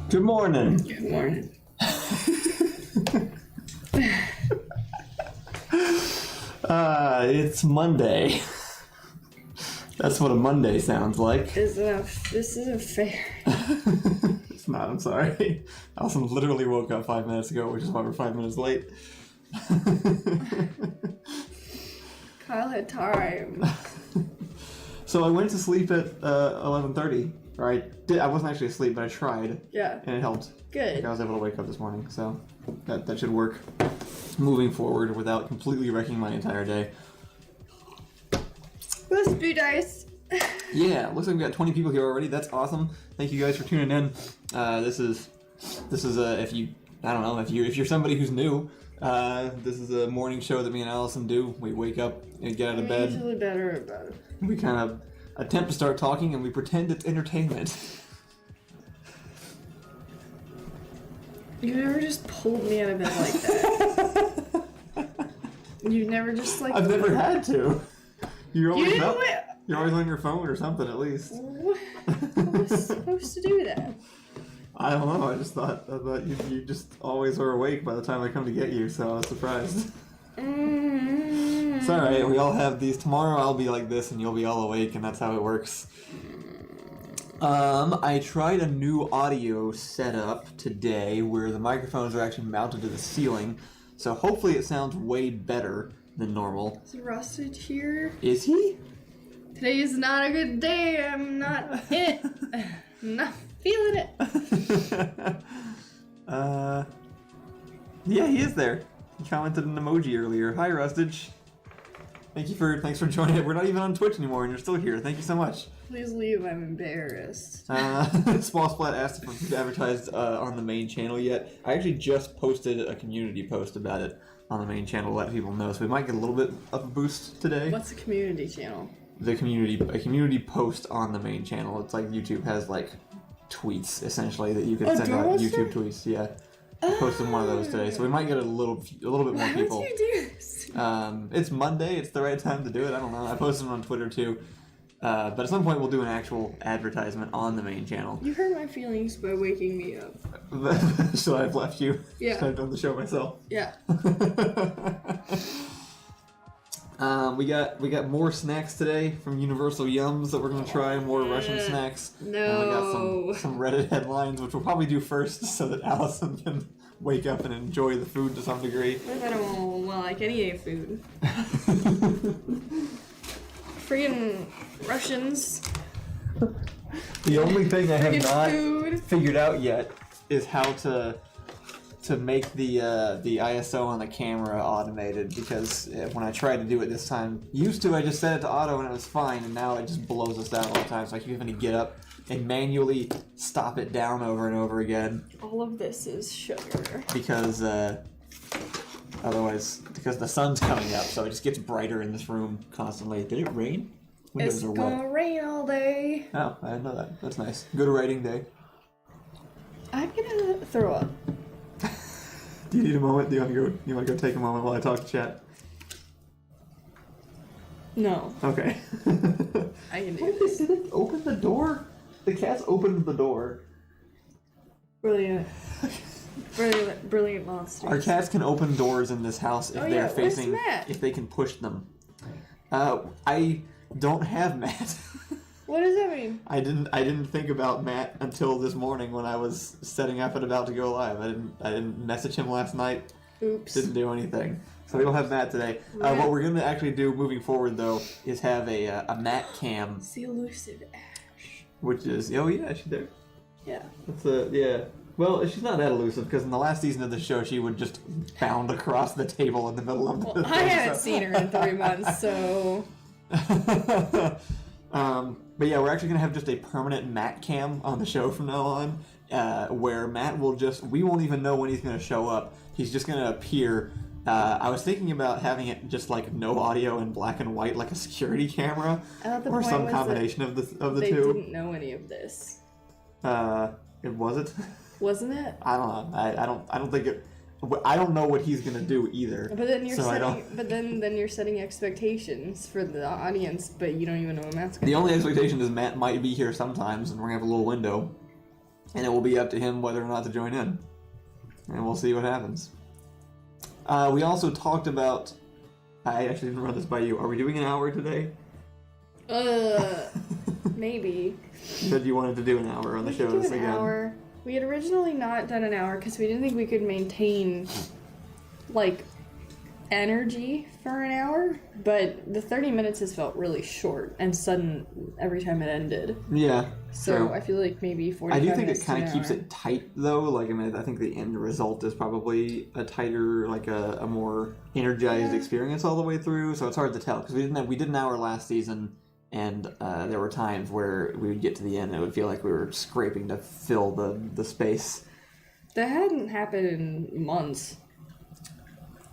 Good morning. Good morning. It's Monday. That's what a Monday sounds like. This isn't fair. It's not, I'm sorry. Allison literally woke up 5 minutes ago, which is why we're 5 minutes late. Kyle had time. So I went to sleep at 11:30, right? I wasn't actually asleep, but I tried. Yeah. And it helped. Good. I was able to wake up this morning, so that should work moving forward without completely wrecking my entire day. Let's do dice. Yeah, looks like we got 20 people here already. That's awesome. Thank you guys for tuning in. This is if you're somebody who's new, this is a morning show that me and Allison do. We wake up and get out of bed. Usually better about it. We kind of attempt to start talking and we pretend it's entertainment. You never just pulled me out of bed like that. You never just like. I've never had to. You're always up. Wait. You're always on your phone or something at least. I was supposed to do that. I don't know. I thought you just always are awake by the time I come to get you, so I was surprised. It's alright, we all have these. Tomorrow I'll be like this and you'll be all awake, and that's how it works. I tried a new audio setup today where the microphones are actually mounted to the ceiling, so hopefully it sounds way better than normal. Is Rusted here? Is he? Today is not a good day. I'm not in it. I'm not feeling it. Yeah, he is there. He commented an emoji earlier. Hi, Rustage. Thanks for joining it. We're not even on Twitch anymore, and you're still here. Thank you so much. Please leave. I'm embarrassed. Small Splat asked if we've advertised on the main channel yet. I actually just posted a community post about it on the main channel to let people know, so we might get a little bit of a boost today. What's a community channel? A community post on the main channel. It's like YouTube has like tweets essentially that you can send out YouTube tweets. Yeah. I posted one of those today, so we might get a little bit more people. How did you do this? It's Monday. It's the right time to do it. I don't know. I posted them on Twitter too. But at some point we'll do an actual advertisement on the main channel. You hurt my feelings by waking me up. So I've left you. Yeah. I've done the show myself. Yeah. We got more snacks today from Universal Yums that we're gonna try. More Russian snacks. No. And we got some Reddit headlines, which we'll probably do first, so that Allison can wake up and enjoy the food to some degree. What if I don't like any of food? Freaking Russians. The only thing I have not food. figured out yet is how to make the ISO on the camera automated, because when I tried to do it this time, I just set it to auto and it was fine, and now it just blows us down all the time, so I keep having to get up and manually stop it down over and over again. All of this is sugar. Because otherwise, because the sun's coming up, so it just gets brighter in this room constantly. Did it rain? Windows are wet. It's gonna rain all day. Oh, I didn't know that. That's nice. Good writing day. I'm gonna throw up. Do you need a moment? Do you want to go take a moment while I talk to chat? No. Okay. I can do this. Did it open the door? The cats opened the door. Brilliant. Brilliant monsters. Our cats can open doors in this house if they're facing, where's Matt? if they can push them. I don't have Matt. What does that mean? I didn't think about Matt until this morning when I was setting up and about to go live. I didn't message him last night. Oops. Didn't do anything. So we don't have Matt today. What we're gonna actually do moving forward though is have a Matt cam. It's the elusive Ash. Which is she's there. Yeah. That's yeah. Well, she's not that elusive, because in the last season of the show, she would just bound across the table in the middle of the Well, I haven't seen her in 3 months, so... But yeah, we're actually going to have just a permanent Matt cam on the show from now on, where Matt will we won't even know when he's going to show up. He's just going to appear. I was thinking about having it just like no audio in black and white, like a security camera, or some combination of the two. They didn't know any of this. It wasn't. Wasn't it? I don't know. I don't think it. I don't know what he's gonna do either. But then you're setting expectations for the audience, but you don't even know what Matt's gonna do. The only expectation is Matt might be here sometimes, and we're gonna have a little window. And it will be up to him whether or not to join in. And we'll see what happens. We also talked about... I actually didn't run this by you. Are we doing an hour today? Maybe. You said you wanted to do an hour on the show again. Hour. We had originally not done an hour because we didn't think we could maintain, like, energy for an hour. But the 30 minutes has felt really short and sudden every time it ended. Yeah. So true. I feel like maybe 45 minutes. I do think minutes it kind of keeps it tight, though. Like, I mean, I think the end result is probably a tighter, like a more energized experience all the way through. So it's hard to tell because we did an hour last season. And there were times where we would get to the end and it would feel like we were scraping to fill the space. That hadn't happened in months.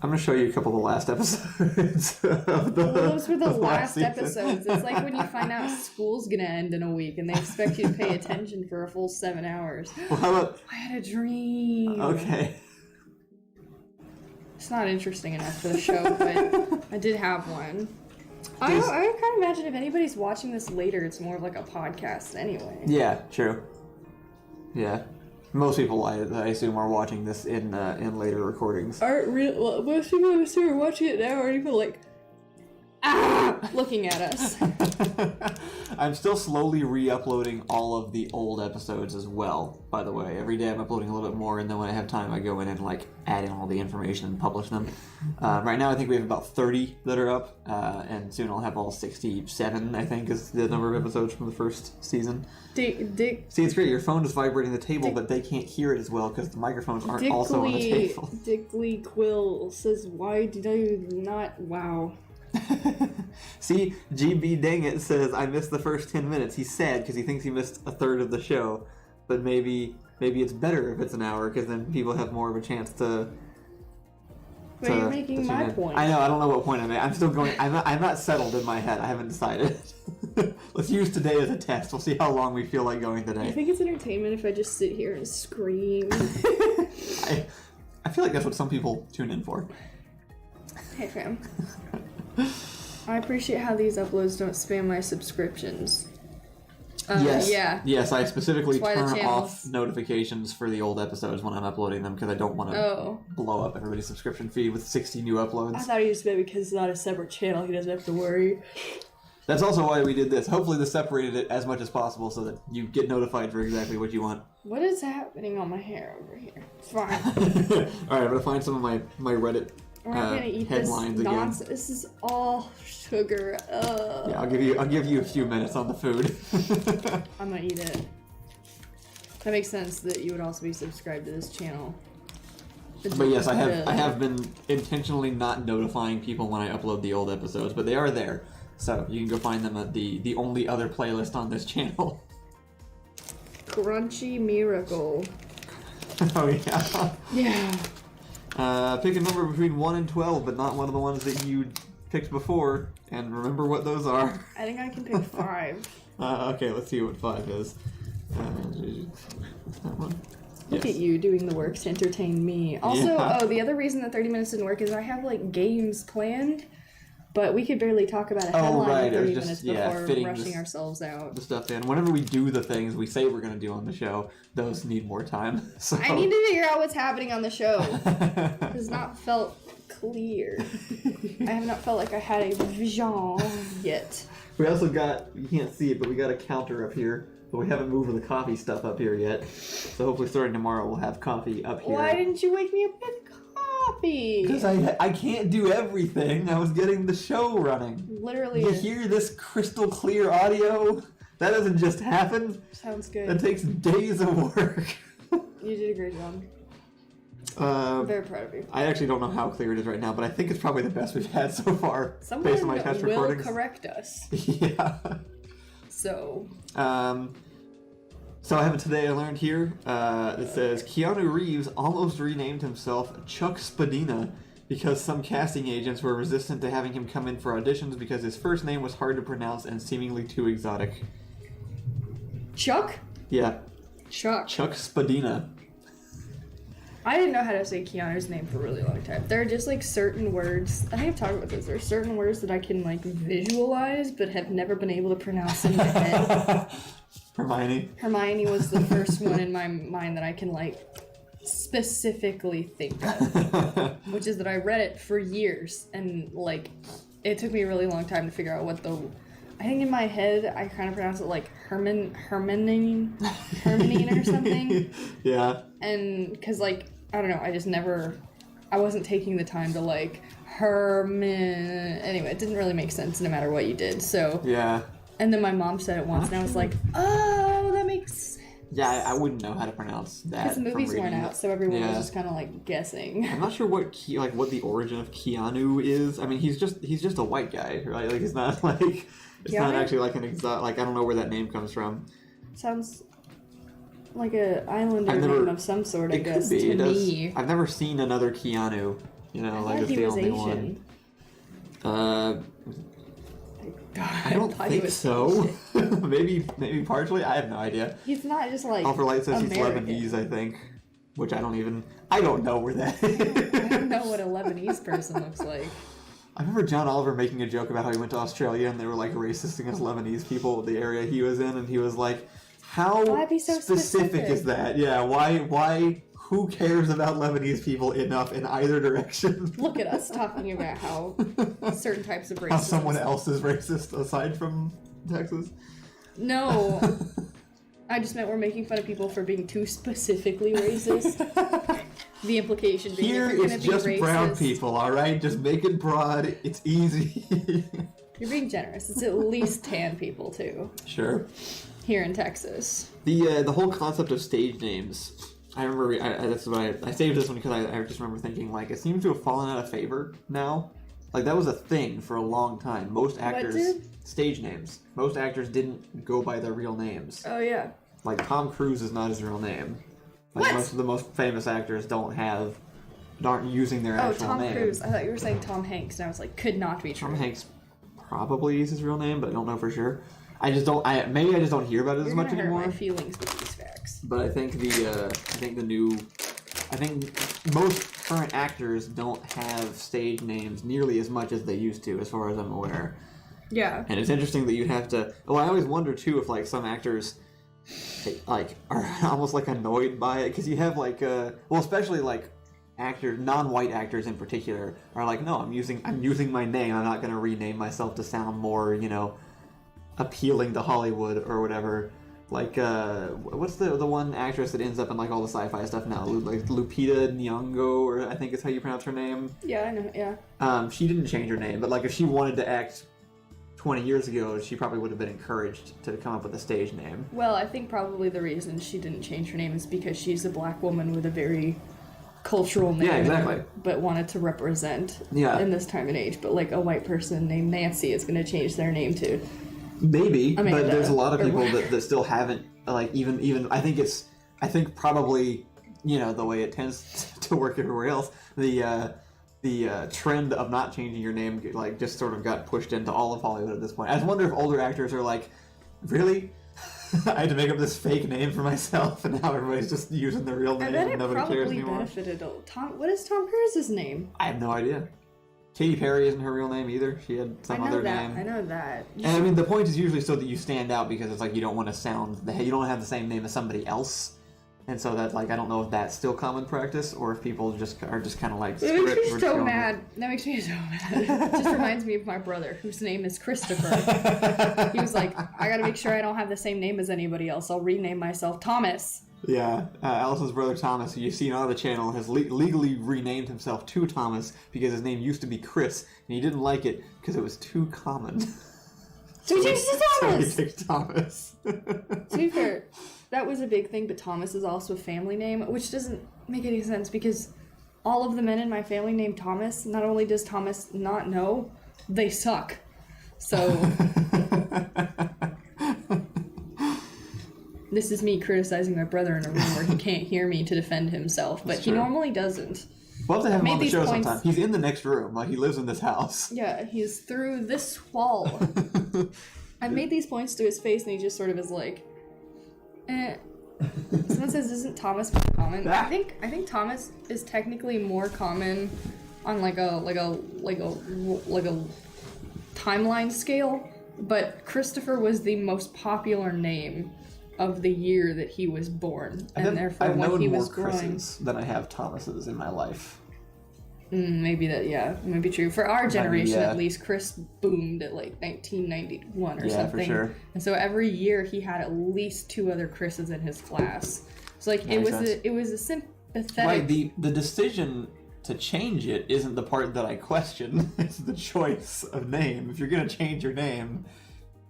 I'm going to show you a couple of the last episodes. Those were the last episodes. It's like when you find out school's going to end in a week and they expect you to pay attention for a full 7 hours. Well, how about... I had a dream. Okay. It's not interesting enough for the show, but I did have one. I kind of imagine if anybody's watching this later, it's more of like a podcast anyway. Yeah, true. Yeah. Most people, I assume, are watching this in later recordings. Most people, I assume, are watching it now aren't even like, looking at us. I'm still slowly re-uploading all of the old episodes as well, by the way. Every day I'm uploading a little bit more, and then when I have time, I go in and, like, add in all the information and publish them. Right now, I think we have about 30 that are up, and soon I'll have all 67, I think, is the number of episodes from the first season. Dick. See, it's great. Your phone is vibrating the table, but they can't hear it as well because the microphones aren't also on the table. Dickly Quill says, "Why did I not?" Wow. See, GB Dang It says, I missed the first 10 minutes. He's sad because he thinks he missed a third of the show. But maybe it's better if it's an hour because then people have more of a chance to... But you're making my point. I know, I don't know what point I'm at. I'm still going... I'm not settled in my head. I haven't decided. Let's use today as a test. We'll see how long we feel like going today. I think it's entertainment if I just sit here and scream. I feel like that's what some people tune in for. Hey, fam. I appreciate how these uploads don't spam my subscriptions. Yes. Yeah. Yes, I specifically turn channels... off notifications for the old episodes when I'm uploading them because I don't want to blow up everybody's subscription feed with 60 new uploads. I thought he just meant because it's not a separate channel, he doesn't have to worry. That's also why we did this. Hopefully this separated it as much as possible so that you get notified for exactly what you want. What is happening on my hair over here? It's fine. Alright, I'm going to find some of my Reddit We're not gonna eat headlines this again. nonsense. This is all sugar. Yeah, I'll give you a few minutes on the food. I'm gonna eat it. That makes sense that you would also be subscribed to this channel. But yes, I have been intentionally not notifying people when I upload the old episodes, but they are there. So you can go find them at the only other playlist on this channel. Crunchy Miracle. Oh yeah. Yeah. Pick a number between 1 and 12, but not one of the ones that you picked before, and remember what those are. I think I can pick 5. Okay, let's see what 5 is. That one. Look at you doing the work to entertain me. Also, the other reason that 30 minutes didn't work is I have, like, games planned, but we could barely talk about a headline in 30 minutes before rushing ourselves out. The stuff in. Whenever we do the things we say we're going to do on the show, those need more time. So. I need to figure out what's happening on the show. It has not felt clear. I have not felt like I had a vision yet. We also got, you can't see it, but we got a counter up here. But we haven't moved the coffee stuff up here yet. So hopefully starting tomorrow we'll have coffee up here. Why didn't you wake me up with coffee? Because I can't do everything. I was getting the show running. Literally. You hear this crystal clear audio? That doesn't just happen. Sounds good. That takes days of work. You did a great job. I'm very proud of you. I actually don't know how clear it is right now, but I think it's probably the best we've had so far. Someone based on my test will recordings. correct us. Yeah. So. So I have it today. I learned here. It says Keanu Reeves almost renamed himself Chuck Spadina because some casting agents were resistant to having him come in for auditions because his first name was hard to pronounce and seemingly too exotic. Chuck? Yeah. Chuck. Chuck Spadina. I didn't know how to say Keanu's name for a really long time. There are just like certain words. I think I've talked about this. There are certain words that I can like visualize, but have never been able to pronounce in my head. Hermione. Hermione was the first one in my mind that I can like specifically think of, which is that I read it for years, and like it took me a really long time to figure out what the. I think in my head I kind of pronounce it like Hermanine or something. Yeah. And because like I don't know, I wasn't taking the time to like anyway, it didn't really make sense no matter what you did. So yeah. And then my mom said it once, and I was like, oh, that makes sense. Yeah, I wouldn't know how to pronounce that. Because the movies weren't out, so everyone was Yeah. just kind of like guessing. I'm not sure what the origin of Keanu is. I mean, he's just a white guy, right? Like it's not like it's not Keanu? actually like an exotic. Like I don't know where that name comes from. Sounds like an islander name of some sort, I guess, could be. to me. I've never seen another Keanu. You know, I like thought it's he the was only Asian. one. I don't thought he think was so. Asian. maybe partially. I have no idea. He's not just like Alpha Light says American. he's Lebanese, I think. Which I don't know where that is. I don't know what a Lebanese person looks like. I remember John Oliver making a joke about how he went to Australia and they were like racist against Lebanese people, the area he was in, and he was like, how Why be so specific? is that? Yeah, why, who cares about Lebanese people enough in either direction? Look at us talking about how certain types of racism. How someone else is racist aside from Texas? No. I just meant we're making fun of people for being too specifically racist. The implication being Here if you're gonna it's be just racist, brown people, alright? Just make it broad, it's easy. You're being generous. It's at least tan people too. Sure. Here in Texas. The whole concept of stage names. I remember that's what I saved this one because I just remember thinking like it seems to have fallen out of favor now. Like that was a thing for a long time. Most actors stage names. Most actors didn't go by their real names. Oh yeah. Like Tom Cruise is not his real name. Like What? most of the most famous actors aren't using their actual Tom name. Cruise. I thought you were saying Tom Hanks, and I was like, could not be true. Tom Hanks probably is his real name, but I don't know for sure. Maybe I just don't hear about it as much anymore. Hurt my feelings with these facts. But I think most current actors don't have stage names nearly as much as they used to, as far as I'm aware. Yeah. And it's interesting that you have to. Well, I always wonder too if like some actors, like are almost like annoyed by it because you have like especially like actors, non-white actors in particular, are like, no, I'm using my name. I'm not going to rename myself to sound more, appealing to Hollywood or whatever. Like, what's the one actress that ends up in like all the sci-fi stuff now? Like Lupita Nyong'o, or I think is how you pronounce her name. Yeah, I know. Yeah. She didn't change her name, but like if she wanted to act 20 years ago, she probably would have been encouraged to come up with a stage name. Well, I think probably the reason she didn't change her name is because she's a black woman with a very cultural name. Yeah, exactly. But wanted to represent Yeah. in this time and age. But like a white person named Nancy is going to change their name to Maybe, Amanda, but there's a lot of or people whatever. that still haven't, like, even I think probably, the way it tends to work everywhere else, the trend of not changing your name, like, just sort of got pushed into all of Hollywood at this point. I just wonder if older actors are like, really? I had to make up this fake name for myself, and now everybody's just using the real name, And then and it nobody cares probably anymore. benefited Tom. What is Tom Cruise's name? I have no idea. Katy Perry isn't her real name either. She had some other name. I know that. And I mean, the point is usually so that you stand out because it's like you don't want to you don't have the same name as somebody else, and so that like I don't know if that's still common practice or if people are just kind of like. It makes me we're so going mad. That makes me so mad. It just reminds me of my brother, whose name is Christopher. He was like, I gotta make sure I don't have the same name as anybody else. I'll rename myself Thomas. Yeah, Allison's brother Thomas, who you've seen on the channel, has legally renamed himself to Thomas because his name used to be Chris, and he didn't like it because it was too common. So he changed to Thomas! So he picked Thomas. To be fair, that was a big thing, but Thomas is also a family name, which doesn't make any sense because all of the men in my family named Thomas, not only does Thomas not know, they suck. So... This is me criticizing my brother in a room where he can't hear me to defend himself, but he normally doesn't. We'll have to have him on the these show points- sometime. He's in the next room. Like, he lives in this house. Yeah, he's through this wall. I made these points to his face, and he just sort of is like, Someone says, "Isn't Thomas more common?" Ah. I think Thomas is technically more common on like a timeline scale, but Christopher was the most popular name of the year that he was born, and therefore I've when known he more was growing, Chris's than I have Thomases in my life. maybe that may be true. For our generation, yeah. at least, Chris boomed at like 1991 or Yeah, something. for sure. And so every year he had at least 2 other Chris's in his class. So like Makes sense. it was a sympathetic. Right, the decision to change it isn't the part that I question. It's the choice of name. If you're gonna change your name.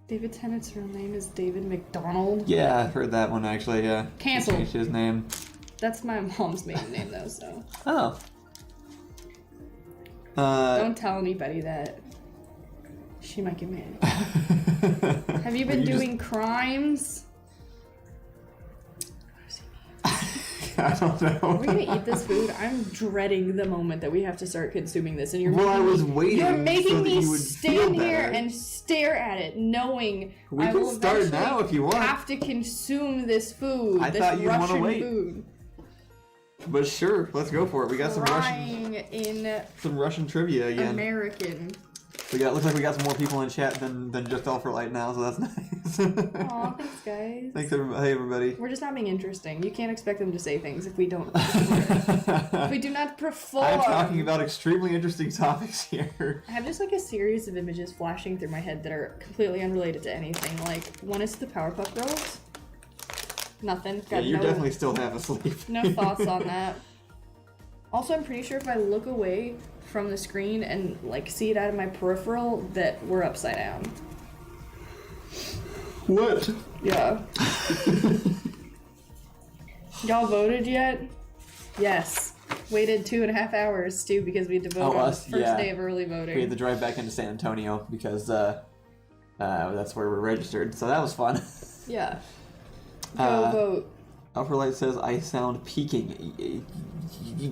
David Tennant's real name is David McDonald. Yeah, I've heard that one actually. Yeah. Cancelled. He changed his name. That's my mom's maiden name though, so Oh. don't tell anybody that. She might get mad. Have you been doing crimes? I don't know. Are we gonna eat this food? I'm dreading the moment that we have to start consuming this, and you're Well, I making was me- waiting You're making so that me you would stand feel here better. and stare at it, knowing We I can will start eventually now if you want. have to consume this food. I this thought you'd wanna Russian wait. food. But sure, let's go for it. We got some Crying in Russian trivia again. American. Looks like we got some more people in chat than just Alphalite now, so that's nice. Aw, thanks guys. Thanks everybody. Hey everybody. We're just not being interesting. You can't expect them to say things if we don't. If we do not perform. I'm talking about extremely interesting topics here. I have just like a series of images flashing through my head that are completely unrelated to anything. Like, one is the Powerpuff Girls. Nothing. Yeah, Got you're no, definitely still half asleep. no thoughts on that. Also, I'm pretty sure if I look away from the screen and like see it out of my peripheral, that we're upside down. What? Yeah. Y'all voted yet? Yes. Waited 2.5 hours, Stu, because we had to vote on the us? first Yeah. day of early voting. We had to drive back into San Antonio because that's where we're registered, so that was fun. Yeah. Go vote. Alphalite says I sound peaking.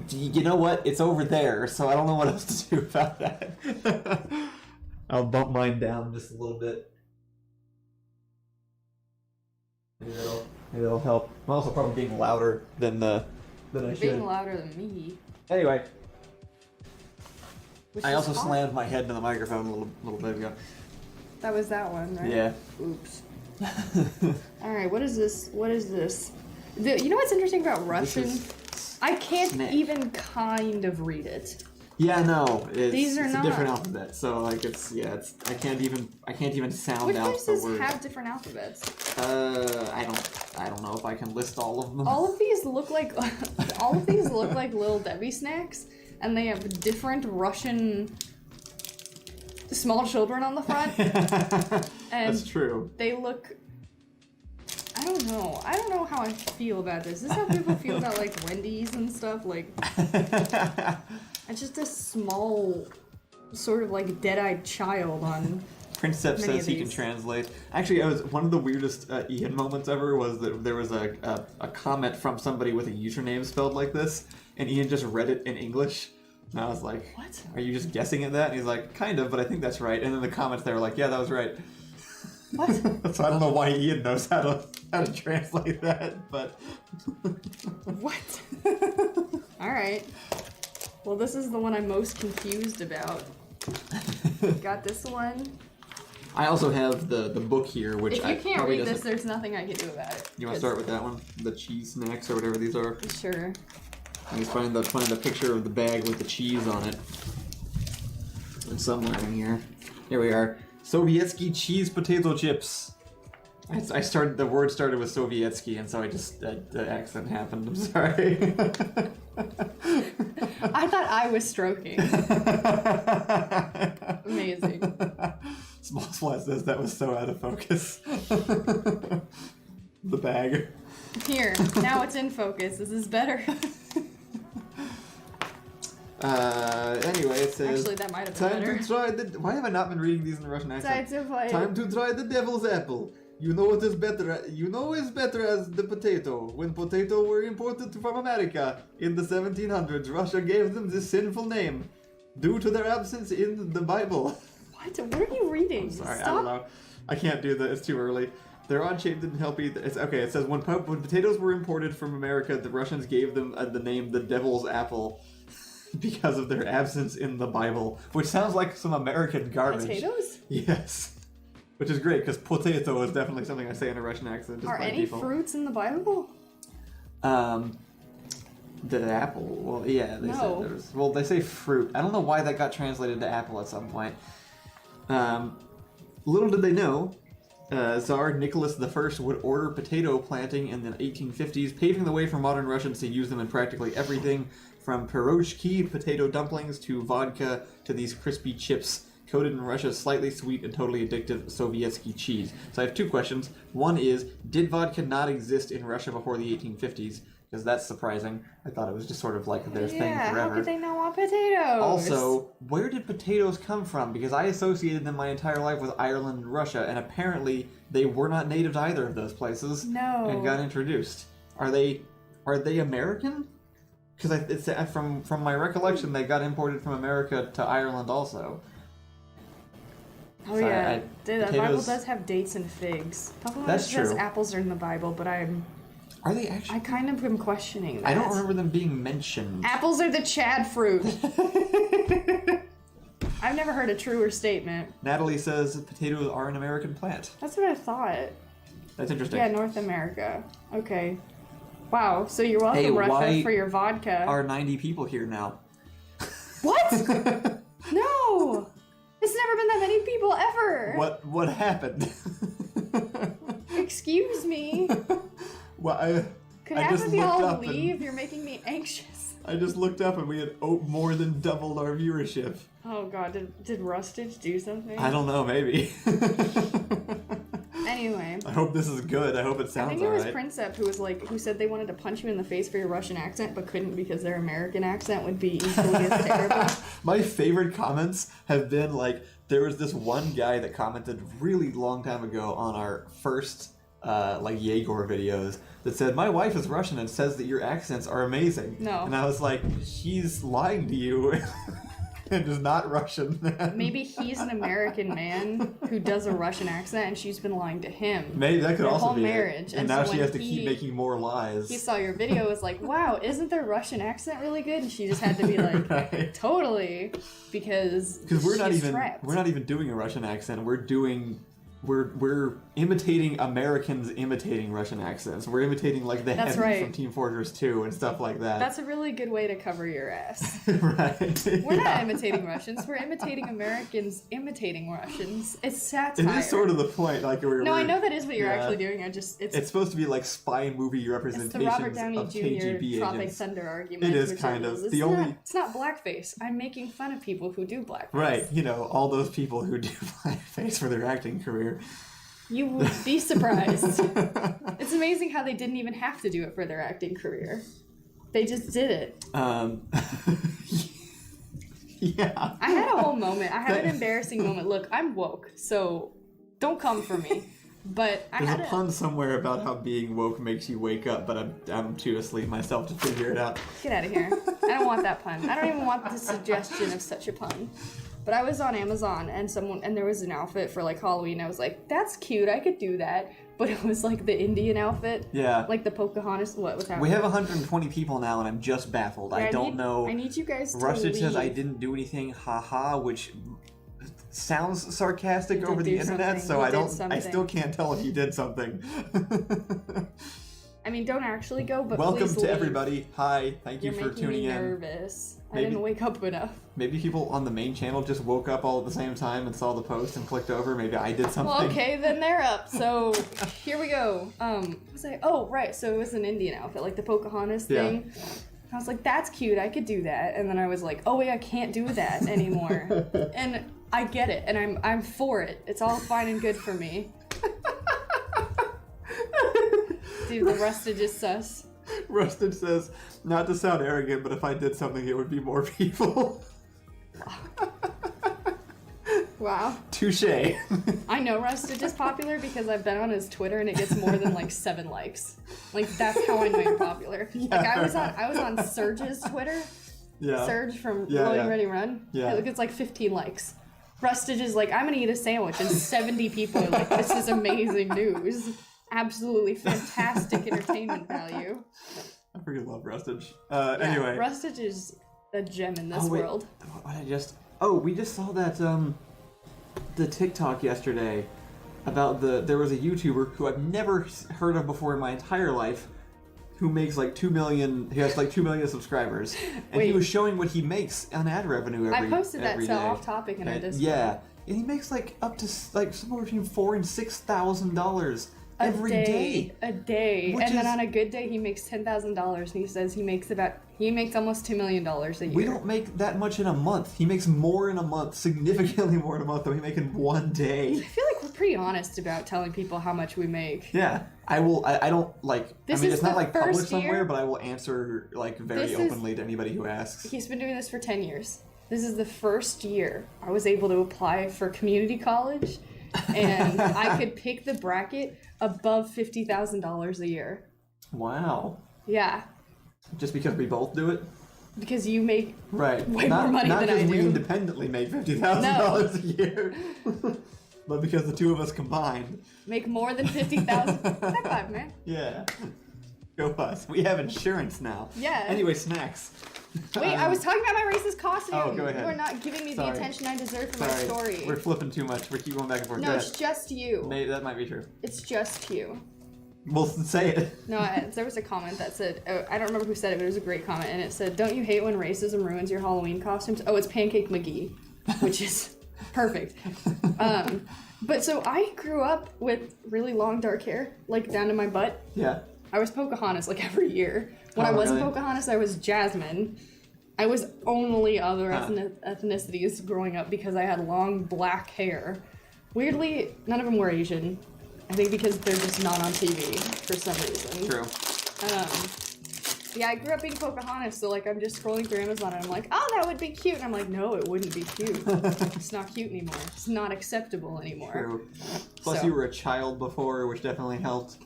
You know what? It's over there, so I don't know what else to do about that. I'll bump mine down just a little bit. Maybe that'll help. I'm also probably being louder than I should. Being louder than me. Anyway, Which I is also fine. slammed my head into the microphone a little bit ago. That was that one, right? Yeah. Oops. Alright, what is this? What is this? You know what's interesting about Russian? I can't Snack. even kind of read it. Yeah, no. These are it's not. a different alphabet, so like it's I can't even sound Which out the places word. have different alphabets? I don't know if I can list all of them. All of these look like Little Debbie snacks, and they have different Russian small children on the front. And That's true. they look. I don't know. I don't know how I feel about this. This is how people feel about like Wendy's and stuff. Like, it's just a small, sort of like dead-eyed child on. Princep many says of he can these. translate. Actually, one of the weirdest Ian moments ever was that there was a comment from somebody with a username spelled like this, and Ian just read it in English. And I was like, What? Are you just guessing at that? And he's like, kind of, but I think that's right. And then the comments, they were like, yeah, that was right. What? So I don't know why Ian knows how to translate that, but What? Alright. Well, this is the one I'm most confused about. Got this one. I also have the book here, which If I you can't probably read this, doesn't. there's nothing I can do about it. You want to start with that one, the cheese snacks or whatever these are. Sure. Let me find the picture of the bag with the cheese on it. And somewhere in here. Here we are. Sovietsky cheese potato chips. The word started with Sovietsky, and so the accent happened. I'm sorry. I thought I was stroking. Amazing. Small Splat says that was so out of focus. The bag. Here, now it's in focus. This is better. Anyway, it says. Actually, that might have been Time better. to try the. Why have I not been reading these in the Russian accent? Time to try the devil's apple. You know it is better. You know it's better as the potato. When potato were imported from America in the 1700s, Russia gave them this sinful name due to their absence in the Bible. What? What are you reading? Sorry, I Stop. don't know. I can't do that. It's too early. Their odd shape didn't help either. It says when potatoes were imported from America, the Russians gave them the name the Devil's Apple because of their absence in the Bible, which sounds like some American garbage. Potatoes? Yes. Which is great, because potato is definitely something I say in a Russian accent. Just Are by any default. fruits in the Bible? The apple. Well, yeah. They said there's. Well, they say fruit. I don't know why that got translated to apple at some point. Little did they know, Tsar Nicholas I would order potato planting in the 1850s, paving the way for modern Russians to use them in practically everything, from pierogi, potato dumplings, to vodka, to these crispy chips coated in Russia's slightly sweet and totally addictive Sovietsky cheese. So I have two questions. One is, did vodka not exist in Russia before the 1850s? Because that's surprising. I thought it was just sort of like their thing forever. How could they not want potatoes? Also, where did potatoes come from? Because I associated them my entire life with Ireland and Russia, and apparently they were not native to either of those places. No. And got introduced. Are they American? Because it's from my recollection, they got imported from America to Ireland also. Oh, so yeah. The Bible does have dates and figs. That's true. Says apples are in the Bible, but Are they actually? I kind of am questioning that. I don't remember them being mentioned. Apples are the Chad fruit. I've never heard a truer statement. Natalie says potatoes are an American plant. That's what I thought. That's interesting. Yeah, North America. Okay. Wow, so you're welcome, Russia, for your vodka. Are 90 people here now? What? No! It's never been that many people ever! What happened? Excuse me? Well, Could half of y'all leave? You're making me anxious. I just looked up and we had more than doubled our viewership. Oh god, did Rustage do something? I don't know, maybe. Anyway. I hope this is good. I hope it sounds alright. I think it was Princep who said they wanted to punch you in the face for your Russian accent, but couldn't because their American accent would be equally as terrible. My favorite comments have been there was this one guy that commented really long time ago on our first Yegor videos that said, my wife is Russian and says that your accents are amazing. No. And I was like, she's lying to you. And is not Russian. Maybe he's an American man who does a Russian accent and she's been lying to him. Maybe that could also be marriage. It. And now she has to keep making more lies. He saw your video, was like, wow, isn't their Russian accent really good? And she just had to be like, right. Totally, because we're not even doing a Russian accent. We're imitating Americans imitating Russian accents. We're imitating the Heavy from Team Fortress 2 and stuff like that. That's a really good way to cover your ass. Right. We're not imitating Russians. We're imitating Americans imitating Russians. It's satire. It is sort of the point. I know that is what you're actually doing. It's supposed to be like spy movie representations of Robert Downey of Jr. KGB Tropic agents. Thunder argument. It is kind of It's not blackface. I'm making fun of people who do blackface. Right. All those people who do blackface for their acting career. You would be surprised. It's amazing how they didn't even have to do it for their acting career. They just did it. Yeah. I had a whole moment. I had an embarrassing moment. Look, I'm woke, so don't come for me. But There's a pun somewhere about how being woke makes you wake up, but I'm too asleep myself to figure it out. Get out of here. I don't want that pun. I don't even want the suggestion of such a pun. But I was on Amazon and there was an outfit for Halloween. I was like, that's cute, I could do that. But it was the Indian outfit. Yeah. The Pocahontas. What's happening? We have 120 people now and I'm just baffled. Yeah, I don't know. I need you guys to Rustage leave. says I didn't do anything, haha, which sounds sarcastic over the internet, so I still can't tell if you did something. I mean, don't actually go, but welcome please to leave. everybody. Hi, thank you for tuning in. You're making me nervous. I didn't wake up enough. Maybe people on the main channel just woke up all at the same time and saw the post and clicked over. Maybe I did something. Well, okay, then they're up. So here we go. Oh, right. So it was an Indian outfit, the Pocahontas thing. I was like, that's cute. I could do that. And then I was like, oh wait, I can't do that anymore. And I get it, and I'm for it. It's all fine and good for me. Dude, the Rustage is sus. Rustage says, not to sound arrogant, but if I did something, it would be more people. Wow. Touche. I know Rustage is popular because I've been on his Twitter and it gets more than 7 likes. That's how I know you're popular. I was on Surge's Twitter. Yeah. Surge from Loading Ready Run. Yeah. It gets 15 likes. Rustage is like, I'm gonna eat a sandwich, and 70 people are like, this is amazing news. Absolutely fantastic entertainment value. I freaking love Rustage. Yeah, Anyway. Rustage is a gem in this world. We just saw that, the TikTok yesterday about there was a YouTuber who I've never heard of before in my entire life who makes like 2 million, he has like 2 million subscribers. And he was showing what he makes on ad revenue every day. I posted that, so off topic in our Discord. Yeah. And he makes like up to like somewhere between $4,000 and $6,000 every day. A day. And then on a good day, he makes $10,000, and he says he makes almost $2 million a year. We don't make that much in a month. He makes more in a month, significantly more in a month than we make in one day. I feel like we're pretty honest about telling people how much we make. Yeah. I don't like, it's not like published somewhere, year, but I will answer like very openly to anybody who asks. He's been doing this for 10 years. This is the first year I was able to apply for community college, and I could pick the bracket above $50,000 a year. Wow. Yeah. Just because we both do it? Because you make way more money than I do. Not because we independently make $50,000 a year, but because the two of us combined make more than $50,000. High five, man. Yeah. Go us. We have insurance now. Yeah. Anyway, snacks. Wait, I was talking about my racist costume. Oh, go ahead. You are not giving me the attention I deserve for my story. We're flipping too much. We keep going back and forth. No, it's just you. Maybe that might be true. It's just you. We'll say it. No, there was a comment that said, I don't remember who said it, but it was a great comment, and it said, don't you hate when racism ruins your Halloween costumes? Oh, it's Pancake McGee, which is perfect. But so I grew up with really long dark hair, like down to my butt. Yeah. I was Pocahontas like every year. When I wasn't Pocahontas, I was Jasmine. I was only other ethnicities growing up because I had long black hair. Weirdly, none of them were Asian. I think because they're just not on TV for some reason. True. Yeah, I grew up being Pocahontas, so like I'm just scrolling through Amazon and I'm like, oh, that would be cute. And I'm like, no, it wouldn't be cute. It's not cute anymore. It's not acceptable anymore. True. Plus, you were a child before, which definitely helped.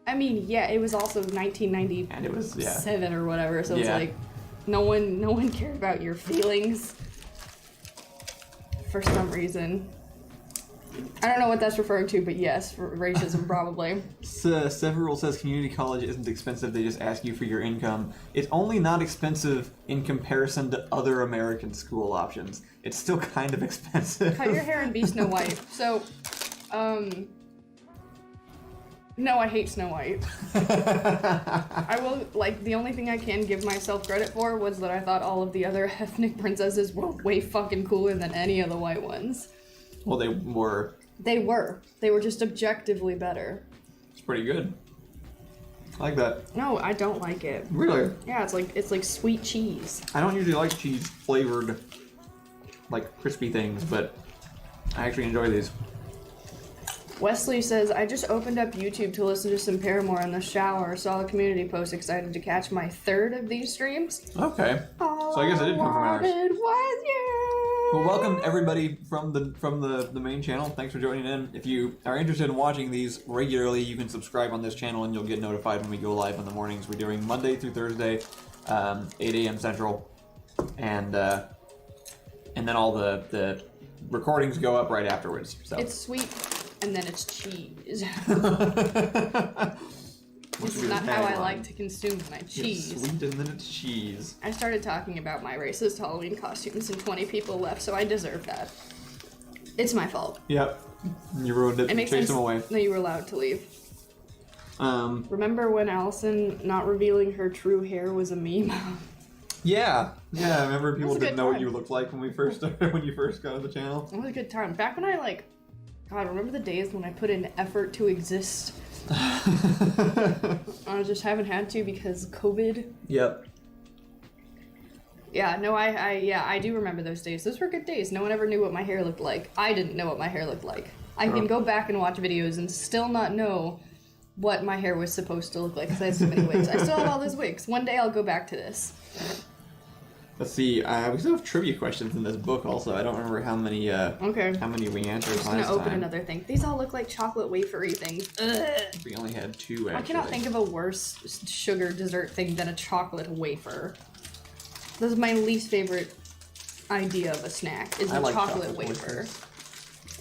I mean, yeah, it was also 1997 and it was, or whatever, so it's like no one cared about your feelings for some reason. I don't know what that's referring to, but yes, for racism probably. Several says community college isn't expensive, they just ask you for your income. It's only not expensive in comparison to other American school options. It's still kind of expensive. Cut your hair and be Snow White. So, no, I hate Snow White. I will, like, the only thing I can give myself credit for was that I thought all of the other ethnic princesses were way fucking cooler than any of the white ones. Well, they were. They were just objectively better. It's pretty good. I like that. No, I don't like it. Really? Yeah, it's like sweet cheese. I don't usually like cheese flavored, like, crispy things, but I actually enjoy these. Wesley says, I just opened up YouTube to listen to some Paramore in the shower. Saw the community post, excited to catch my third of these streams. Okay. So I guess it did come from ours. Was you. Well, welcome everybody from the main channel. Thanks for joining in. If you are interested in watching these regularly, you can subscribe on this channel and you'll get notified when we go live in the mornings. We're doing Monday through Thursday, 8 a.m. Central, and then all the recordings go up right afterwards. So it's sweet. And then it's cheese. This is not how I like to consume my cheese. It's sweet and then it's cheese. I started talking about my racist Halloween costumes and 20 people left, so I deserve that. It's my fault. Yep. You ruined it. Chased them away. No, you were allowed to leave. Remember when Allison not revealing her true hair was a meme? Yeah. I remember people didn't know what you looked like when you first got on the channel. It was a good time. Back when I God, remember the days when I put in effort to exist? I just haven't had to because COVID. Yep. Yeah, no, I do remember those days. Those were good days. No one ever knew what my hair looked like. I didn't know what my hair looked like. I can go back and watch videos and still not know what my hair was supposed to look like because I had so many wigs. I still have all those wigs. One day I'll go back to this. Let's see. We still have trivia questions in this book. Also, I don't remember how many. How many we answered last time. I'm just gonna open another thing. These all look like chocolate wafery things. Ugh. We only had 2. Actually. I cannot think of a worse sugar dessert thing than a chocolate wafer. This is my least favorite idea of a snack is I a like chocolate wafer. wafers.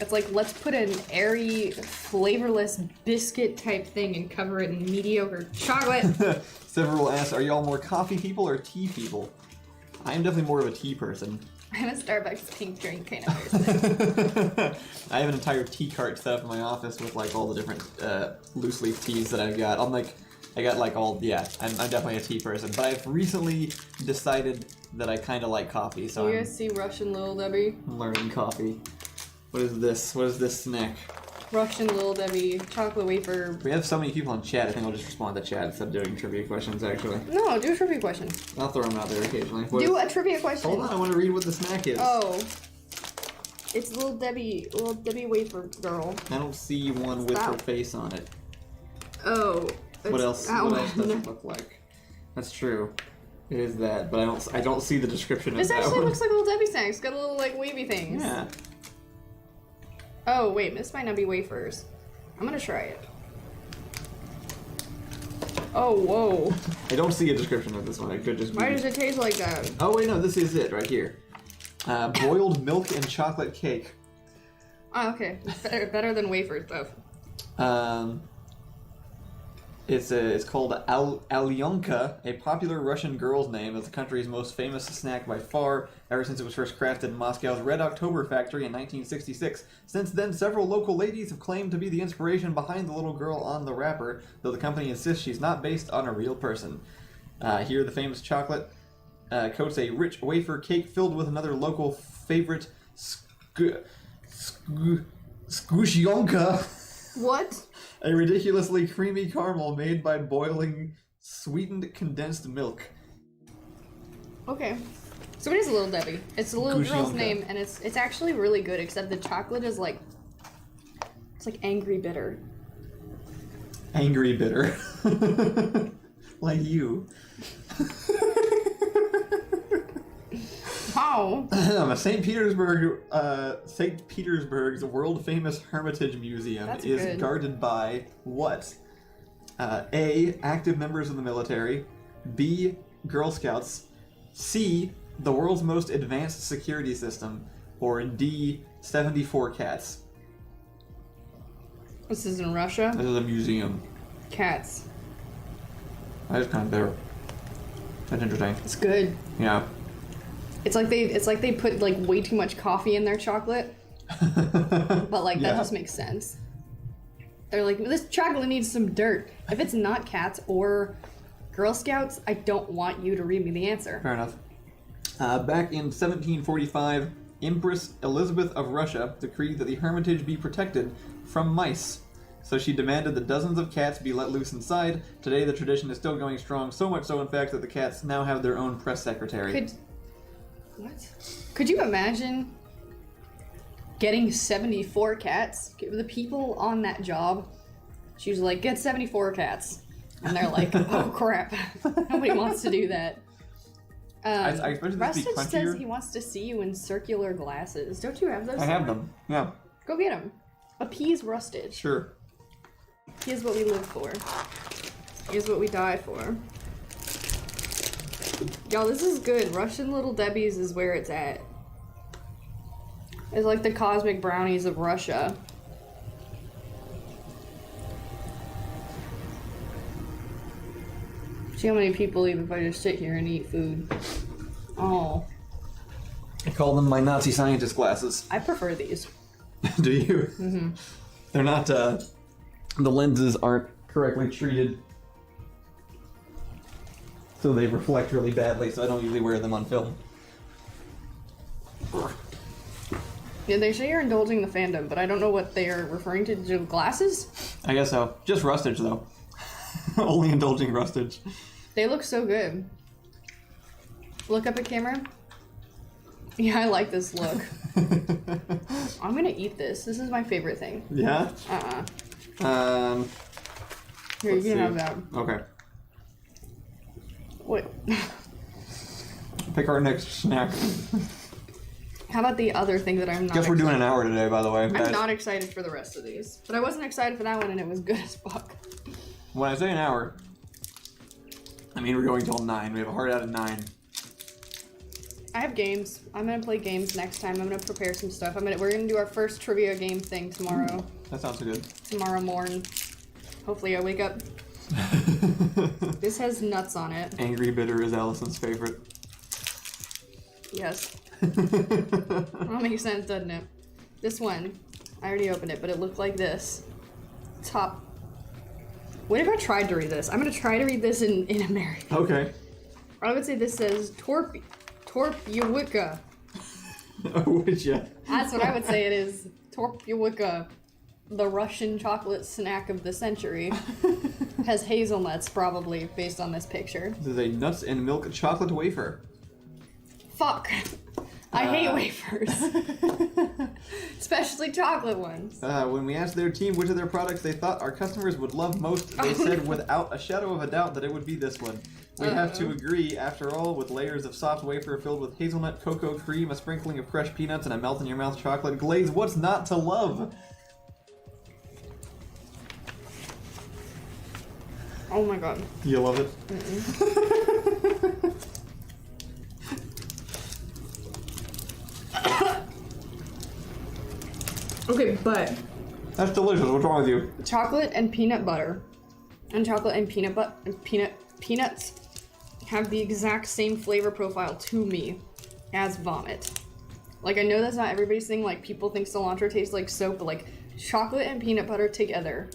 It's like, let's put an airy, flavorless biscuit type thing and cover it in mediocre chocolate. Several asked, are y'all more coffee people or tea people? I'm definitely more of a tea person. I'm a Starbucks pink drink kind of person. I have an entire tea cart set up in my office with like all the different loose leaf teas that I've got. I'm definitely a tea person, but I've recently decided that I kind of like coffee, so You guys see Russian Little Debbie? I'm learning coffee. What is this? What is this snack? Russian Little Debbie chocolate wafer. We have so many people in chat, I think I'll just respond to chat instead of doing trivia questions, actually. No, do a trivia question. I'll throw them out there occasionally. Do a trivia question. Hold on, I want to read what the snack is. Oh. It's Little Debbie wafer girl. I don't see one with her face on it. Oh. What else? That What one. else does it look like? That's true. It is that, but I don't see the description of This that actually one. looks like Little Debbie snacks. It's got little like wavy things. Yeah. Oh wait, this might not be wafers. I'm gonna try it. Oh whoa. I don't see a description of this one. It could just be. Why does it taste like that? Oh wait, no, this is it right here. Boiled milk and chocolate cake. Oh, okay. Better than wafers stuff. It's called Alyonka, a popular Russian girl's name. It's the country's most famous snack by far, ever since it was first crafted in Moscow's Red October factory in 1966. Since then, several local ladies have claimed to be the inspiration behind the little girl on the wrapper, though the company insists she's not based on a real person. Here, the famous chocolate coats a rich wafer cake filled with another local favorite, Squishionka. What? A ridiculously creamy caramel made by boiling sweetened condensed milk. Okay. So it is a Little Debbie. It's a little girl's Gushionka. name, and it's actually really good, except the chocolate is like... It's like angry bitter. Angry bitter. Like you. How? St. Petersburg's world-famous Hermitage Museum That's is good. guarded by what? A. Active members of the military. B. Girl Scouts. C. The world's most advanced security system. Or D. 74 cats. This is in Russia? This is a museum. Cats. That is kind of bitter. That's interesting. It's good. Yeah. It's like they put like way too much coffee in their chocolate. But like that Yeah. just makes sense. They're like, this chocolate needs some dirt. If it's not cats or Girl Scouts, I don't want you to read me the answer. Fair enough. Back in 1745, Empress Elizabeth of Russia decreed that the Hermitage be protected from mice. So she demanded that dozens of cats be let loose inside. Today the tradition is still going strong, so much so in fact that the cats now have their own press secretary. Could you imagine getting 74 cats? The people on that job, she was like, get 74 cats. And they're like, oh crap, nobody wants to do that. I expected this to be Rustic says crunchier. he wants to see you in circular glasses. Don't you have those? I have somewhere? them. Yeah. Go get them. Appease Rustage. Sure. He is what we live for. He is what we die for. Y'all, this is good. Russian Little Debbie's is where it's at. It's like the cosmic brownies of Russia. See how many people leave if I just sit here and eat food. Oh, I call them my Nazi scientist glasses. I prefer these. Do you? Mm-hmm. They're not, the lenses aren't correctly treated. So they reflect really badly, so I don't usually wear them on film. Yeah, they say you're indulging the fandom, but I don't know what they are referring to. Do glasses? I guess so. Just Rustage, though. Only indulging Rustage. They look so good. Look up at camera. Yeah, I like this look. I'm gonna eat this. This is my favorite thing. Yeah? Here, you let's can see. have that. Okay. Wait. Pick our next snack. How about the other thing that I'm not Guess we're doing an hour today, by the way. I'm not excited for the rest of these. But I wasn't excited for that one, and it was good as fuck. When I say an hour, I mean we're going till 9. We have a hard out at 9. I have games. I'm gonna play games next time. I'm gonna prepare some stuff. We're gonna do our first trivia game thing tomorrow. That sounds good. Tomorrow morning. Hopefully I wake up. This has nuts on it. Angry Bitter is Allison's favorite. Yes. That makes sense, doesn't it? This one, I already opened it, but it looked like this. Top. What if I tried to read this? I'm gonna try to read this in American. Okay. I would say this says Torpyuwika. Oh, would ya? That's what I would say it is. Torpyuwika, the Russian chocolate snack of the century. Has hazelnuts, probably, based on this picture. This is a nuts and milk chocolate wafer. Fuck. I hate wafers. Especially chocolate ones. When we asked their team which of their products they thought our customers would love most, they said without a shadow of a doubt that it would be this one. We have to agree, after all, with layers of soft wafer filled with hazelnut, cocoa cream, a sprinkling of fresh peanuts, and a melt-in-your-mouth chocolate glaze. What's not to love? Oh my god. You love it? Okay, but That's delicious. What's wrong with you? chocolate and peanut butter, and chocolate and peanuts have the exact same flavor profile to me as vomit. Like, I know that's not everybody's thing. Like, people think cilantro tastes like soap, but like chocolate and peanut butter together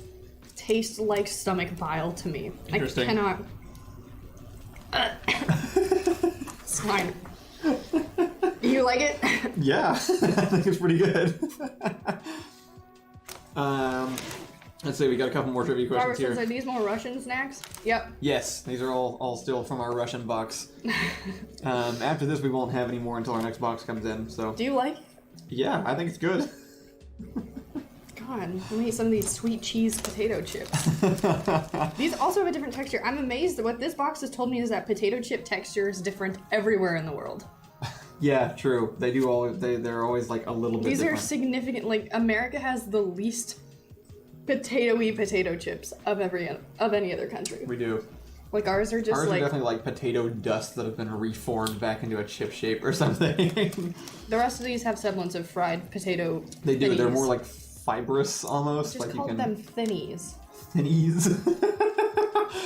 taste like stomach bile to me. Interesting. I cannot. It's fine. You like it? Yeah, I think it's pretty good. Let's see, we got a couple more trivia questions Robert here. says, are these more Russian snacks? Yep. Yes, these are all still from our Russian box. After this, we won't have any more until our next box comes in. So. Do you like it? Yeah, I think it's good. God, let me eat some of these sweet cheese potato chips. These also have a different texture. I'm amazed that what this box has told me is that potato chip texture is different everywhere in the world. Yeah, true. They do all. They're always like a little bit. These different. are significant. Like, America has the least potato-y potato chips of any other country. We do. Like, ours are just Ours like are definitely like potato dust that have been reformed back into a chip shape or something. the rest of these have semblance of fried potato. They do. Thinnies. They're more like fibrous almost. Just like call you can. them thinnies. Thinnies.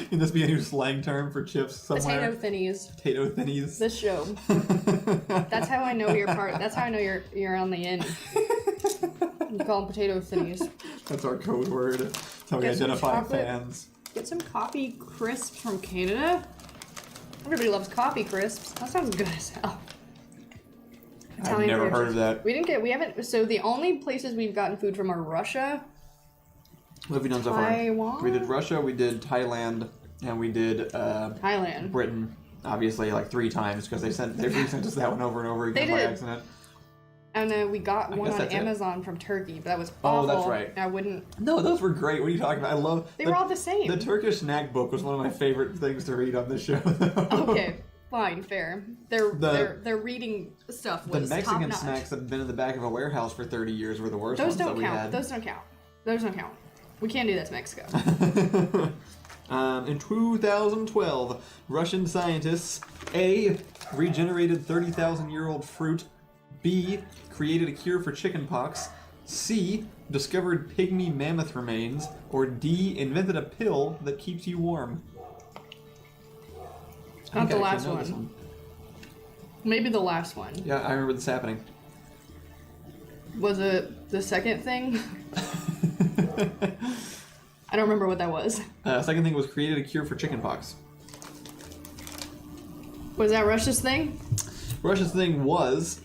Can this be a new slang term for chips somewhere? Potato thinnies. Potato thinnies. This show. That's how I know you're part. That's how I know you're on the end. You call them potato thinnies. That's our code word. That's how we Get some identify chocolate. fans. Get some coffee crisps from Canada. Everybody loves coffee crisps. That sounds good as hell. I've Italian never food. heard of that. We haven't, so the only places we've gotten food from are Russia. What have we done so far? Taiwan? We did Russia, we did Thailand, and we did Thailand. Britain. Obviously, like 3 times because they resent us that one over and over again They by did. accident. And we got one guess on that's it. Amazon from Turkey, but that was Oh, awful. that's right. I wouldn't. No, those were great. What are you talking about? I love. They were all the same. The Turkish snack book was one of my favorite things to read on this show. Okay, fine, fair. Their reading stuff The was Mexican top-notch. snacks that have been in the back of a warehouse for 30 years were the worst Those ones that don't we count. had. Those don't count. Those don't count. We can't do that to Mexico. In 2012, Russian scientists A. regenerated 30,000-year-old fruit, B. created a cure for chickenpox, C. discovered pygmy mammoth remains, or D. invented a pill that keeps you warm. I Not think the I last actually know this one. Maybe the last one. Yeah, I remember this happening. Was it the second thing? I don't remember what that was. Second thing was created a cure for chickenpox. Was that Russia's thing? Russia's thing was,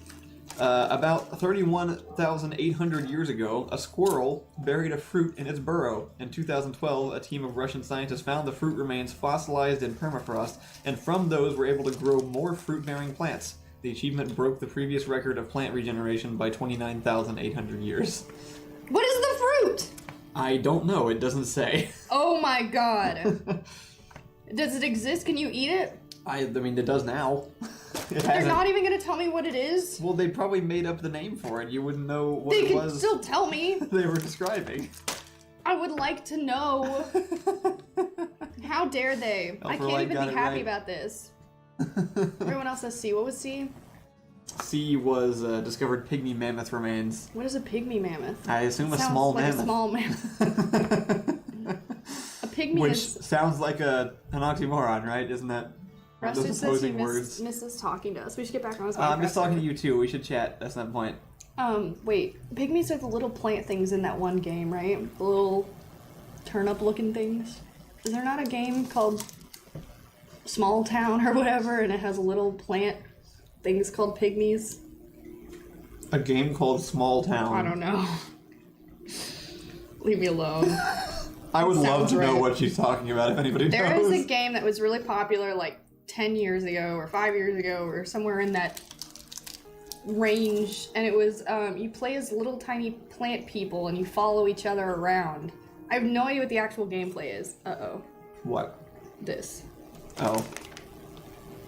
about 31,800 years ago, a squirrel buried a fruit in its burrow. In 2012, a team of Russian scientists found the fruit remains fossilized in permafrost, and from those were able to grow more fruit-bearing plants. The achievement broke the previous record of plant regeneration by 29,800 years. What is the fruit? I don't know, it doesn't say. Oh my god. Does it exist? Can you eat it? I mean, it does now. They're not even gonna tell me what it is? Well, they probably made up the name for it. You wouldn't know what They it can was still tell me. they were describing. I would like to know. How dare they? I can't Light even got be it happy right. about this. Everyone else says C. What was C? C was discovered pygmy mammoth remains. What is a pygmy mammoth? I assume a Sounds small like mammoth. a small mammoth. A pygmy Which is... sounds like an oxymoron, right? Isn't that one of Rusty those says he opposing words? misses talking to us. We should get back on his I'm just podcast talking to server. you too. We should chat. That's that point. Wait. Pygmies are the little plant things in that one game, right? The little turnip-looking things. Is there not a game called Small Town or whatever, and it has little plant things called pygmies? A game called Small Town. I don't know. Leave me alone. I would love Sounds to know right. what she's talking about if anybody There knows. is a game that was really popular like 10 years ago or 5 years ago or somewhere in that range, and it was you play as little tiny plant people and you follow each other around. I have no idea what the actual gameplay is. Uh-oh. What? This. Oh.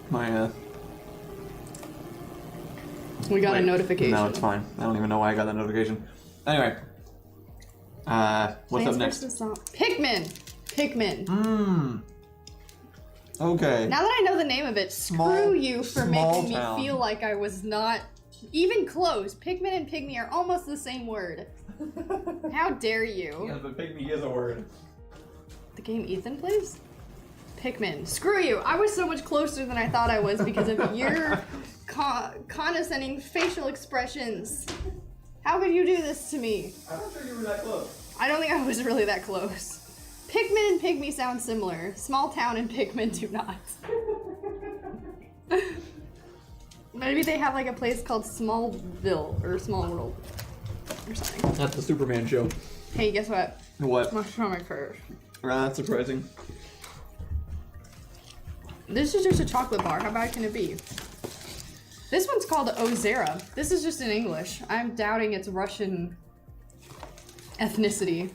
My, We got a wait. notification. No, it's fine. I don't even know why I got that notification. Anyway. What's Plants up next? vs. Pikmin! Pikmin. Okay. Now that I know the name of it, Small- screw you for small making town. me feel like I was not even close. Pikmin and pygmy are almost the same word. How dare you? Yeah, but pygmy is a word. The game Ethan plays? Pikmin. Screw you! I was so much closer than I thought I was because of your condescending facial expressions. How could you do this to me? I'm not sure you were that close. I don't think I was really that close. Pikmin and pygmy sound similar. Small town and Pikmin do not. Maybe they have like a place called Smallville or Small World or something. That's the Superman show. Hey, guess what? What? My stomach hurts. That's surprising. This is just a chocolate bar. How bad can it be? This one's called Ozera. This is just in English. I'm doubting its Russian ethnicity.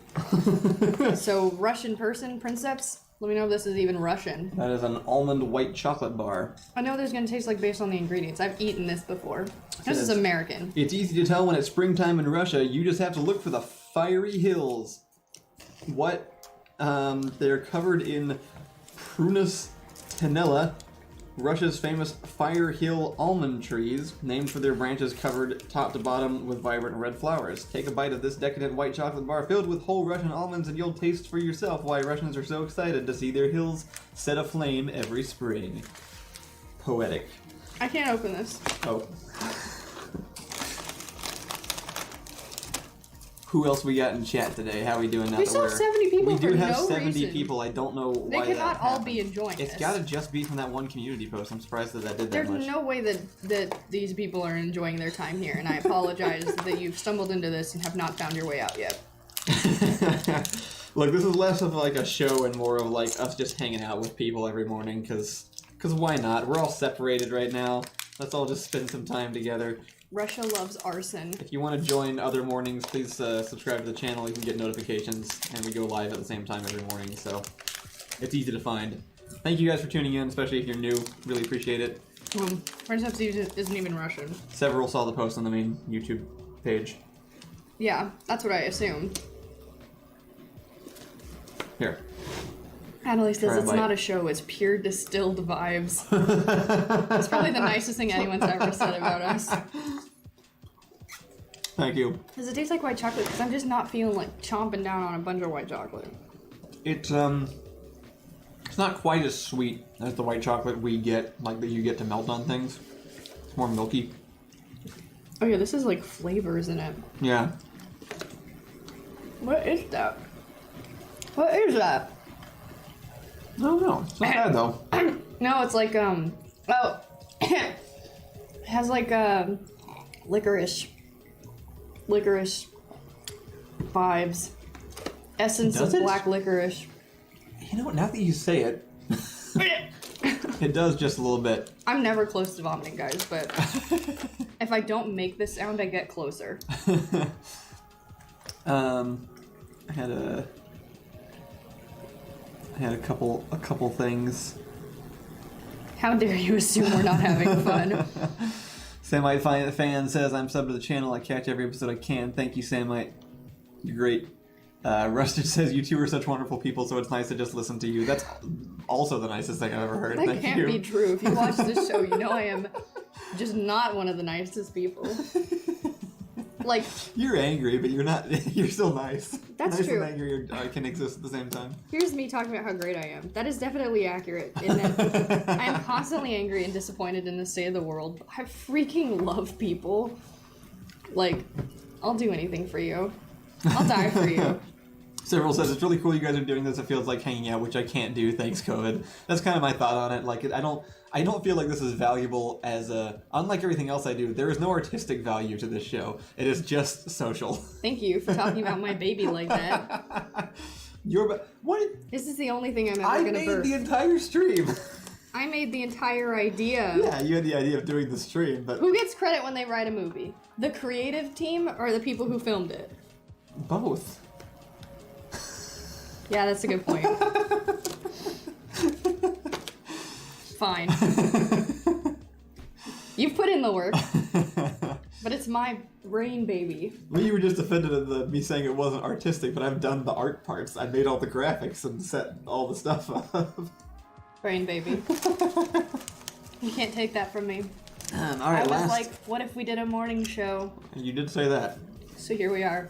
So, Russian person, Princeps, let me know if this is even Russian. That is an almond white chocolate bar. I know what it's gonna taste like based on the ingredients. I've eaten this before. This is Yes. American. It's easy to tell when it's springtime in Russia. You just have to look for the fiery hills. What? They're covered in Prunus tenella, Russia's famous fire hill almond trees, named for their branches covered top to bottom with vibrant red flowers. Take a bite of this decadent white chocolate bar filled with whole Russian almonds and you'll taste for yourself why Russians are so excited to see their hills set aflame every spring. Poetic. I can't open this. Oh. Who else we got in chat today? How we doing now? We that still have we're- 70 people We do for have no 70 reason. people. I don't know They why could that not all happened. be enjoying It's this. gotta just be from that one community post. I'm surprised that did that There's much. no way that these people are enjoying their time here, and I apologize that you've stumbled into this and have not found your way out yet. Look, this is less of like a show and more of like us just hanging out with people every morning, cause why not? We're all separated right now. Let's all just spend some time together. Russia loves arson. If you want to join other mornings, please subscribe to the channel. You can get notifications, and we go live at the same time every morning, so it's easy to find. Thank you guys for tuning in, especially if you're new. Really appreciate it. Princeps isn't even Russian. Several saw the post on the main YouTube page. Yeah, that's what I assumed. Here. Natalie says Try a it's bite. not a show, it's pure distilled vibes. It's probably the nicest thing anyone's ever said about us. Thank you. Does it taste like white chocolate? Because I'm just not feeling like chomping down on a bunch of white chocolate. It's not quite as sweet as the white chocolate we get, like that you get to melt on things. It's more milky. Oh yeah, this is like flavors in it. Yeah. What is that? What is that? No, it's not bad though. No, it's like it has like licorice vibes. Essence Does of it? black licorice. You know, now that you say it, it does just a little bit. I'm never close to vomiting, guys, but if I don't make this sound, I get closer. I had a couple things. How dare you assume we're not having fun? Samite fan says, I'm subbed to the channel. I catch every episode I can. Thank you, Samite. You're great. Rusted says, you two are such wonderful people, so it's nice to just listen to you. That's also the nicest thing I've ever heard. That Thank can't you. be true. If you watch this show, you know I am just not one of the nicest people. Like, you're angry, but you're not. You're still nice. That's nice true. And angry can exist at the same time. Here's me talking about how great I am. That is definitely accurate. In that I am constantly angry and disappointed in the state of the world. I freaking love people. Like, I'll do anything for you. I'll die for you. Several says it's really cool you guys are doing this. It feels like hanging out, which I can't do. Thanks, COVID. That's kind of my thought on it. Like, I don't feel like this is valuable as a. Unlike everything else I do, there is no artistic value to this show. It is just social. Thank you for talking about my baby like that. What? This is the only thing I'm ever I gonna made birth. the entire stream. I made the entire idea. Yeah, you had the idea of doing the stream, but Who gets credit when they write a movie? The creative team or the people who filmed it? both. Yeah, that's a good point. Fine. You've put in the work, but it's my brain baby. Well, you were just offended at me saying it wasn't artistic, but I've done the art parts. I made all the graphics and set all the stuff up. Brain baby. You can't take that from me. All right, I was like, what if we did a morning show? You did say that. So here we are,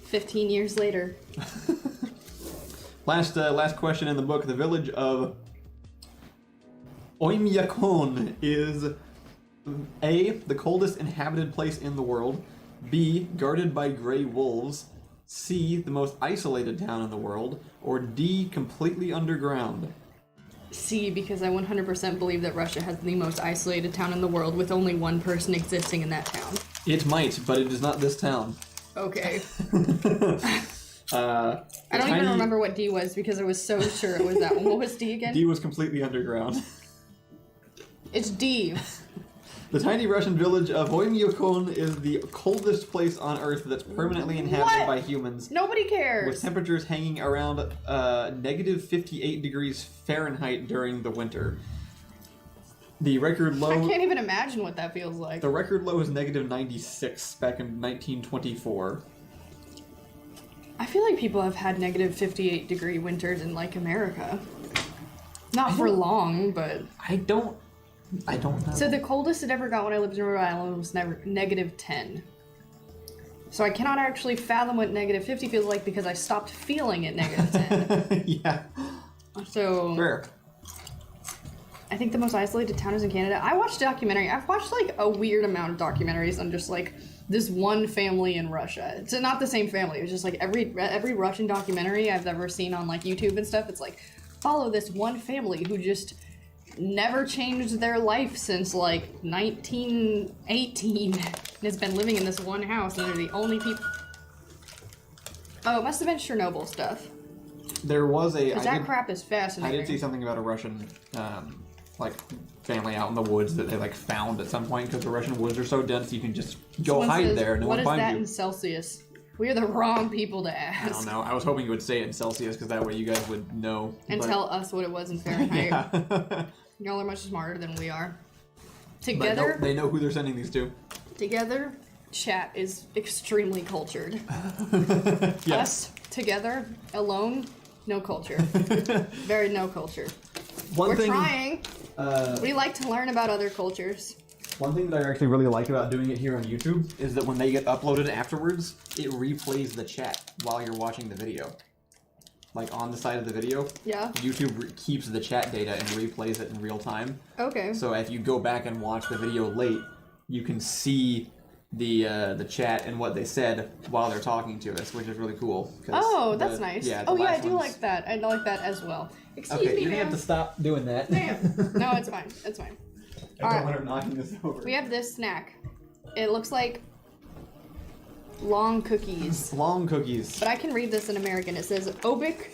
15 years later. Last question in the book. The village of Oymyakon is A, the coldest inhabited place in the world, B, guarded by gray wolves, C, the most isolated town in the world, or D, completely underground. C, because I 100% believe that Russia has the most isolated town in the world with only one person existing in that town. It might, but it is not this town. Okay. I I don't even remember what D was because I was so sure it was that one. What was D again? D was completely underground. It's D. The tiny Russian village of Oymyakon is the coldest place on Earth that's permanently inhabited by humans, Nobody cares. with temperatures hanging around negative 58 degrees Fahrenheit during the winter. The record low. I can't even imagine what that feels like. The record low is negative 96 back in 1924. I feel like people have had negative 58-degree winters in, like, America. Not for long, but... I don't know. So the coldest it ever got when I lived in Rhode Island was negative 10. So I cannot actually fathom what negative 50 feels like because I stopped feeling at negative 10. Yeah. So... Fair. I think the most isolated town is in Canada. I watched a documentary. I've watched, like, a weird amount of documentaries on just, like, this one family in Russia. It's not the same family. It was just, like, every Russian documentary I've ever seen on, like, YouTube and stuff, it's, like, follow this one family who just never changed their life since, like, 1918 and has been living in this one house, and they're the only people... Oh, it must have been Chernobyl stuff. There was a... Because that crap is I fascinating. did see something about a Russian, like, family out in the woods that they, like, found at some point because the Russian woods are so dense you can just go Someone hide says, there and no one What is finds that you. in Celsius? We are the wrong people to ask. I don't know. I was hoping you would say it in Celsius because that way you guys would know. And but- tell us what it was in Fahrenheit. Yeah. Y'all are much smarter than we are. But Together, they know who they're sending these to. together, chat is extremely cultured. Yes. Us, together, alone, no culture. Very no culture. One We're thing, trying. We like to learn about other cultures. One thing that I actually really like about doing it here on YouTube is that when they get uploaded afterwards, it replays the chat while you're watching the video. Like on the side of the video, Yeah? YouTube keeps the chat data and replays it in real time. Okay. So if you go back and watch the video late, you can see the chat and what they said while they're talking to us, which is really cool. Oh, that's nice. Yeah, Oh, yeah, I last do one's- like that. I like that as well. Excuse Okay, me, you're gonna ma'am. have to stop doing that. Ma'am. No, it's fine. It's fine. I All don't right. want her knocking this over. We have this snack. It looks like long cookies. Long cookies. But I can read this in American. It says Obik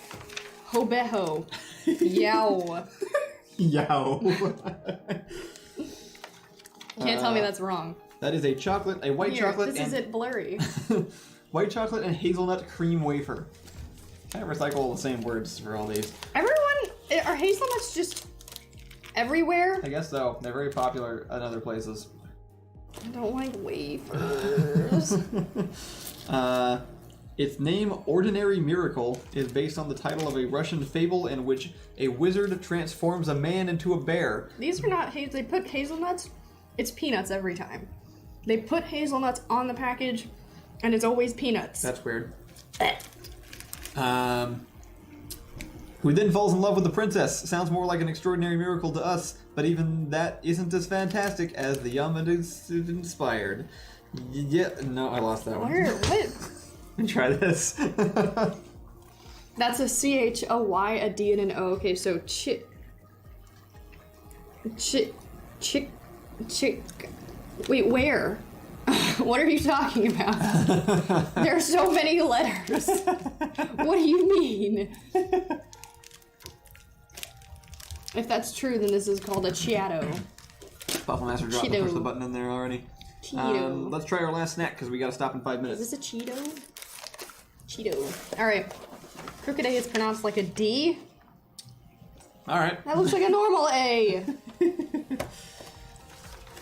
Hobeho. Yow. Yow. You can't tell me that's wrong. That is a white Here, chocolate this and is it blurry. white chocolate and hazelnut cream wafer. Kind of recycle the same words for all these. Are hazelnuts just everywhere? I guess so. They're very popular in other places. I don't like wafers. Its name, Ordinary Miracle, is based on the title of a Russian fable in which a wizard transforms a man into a bear. These are not they put hazelnuts It's peanuts every time. They put hazelnuts on the package, and it's always peanuts. That's weird. Who then falls in love with the princess. Sounds more like an extraordinary miracle to us, but even that isn't as fantastic as the yum and inspired. Yeah, no, I lost that one. Where? What? Try this. That's a CH, a Y, a D, and an O. Okay, so chick. Wait, where? What are you talking about? There are so many letters. What do you mean? If that's true, then this is called a Cheeto. Puffle Master dropped and pushed the button in there already. Cheeto. Let's try our last snack because we gotta stop in 5 minutes. Is this a Cheeto? Cheeto. Alright. Crooked A is pronounced like a D. Alright. That looks like a normal A.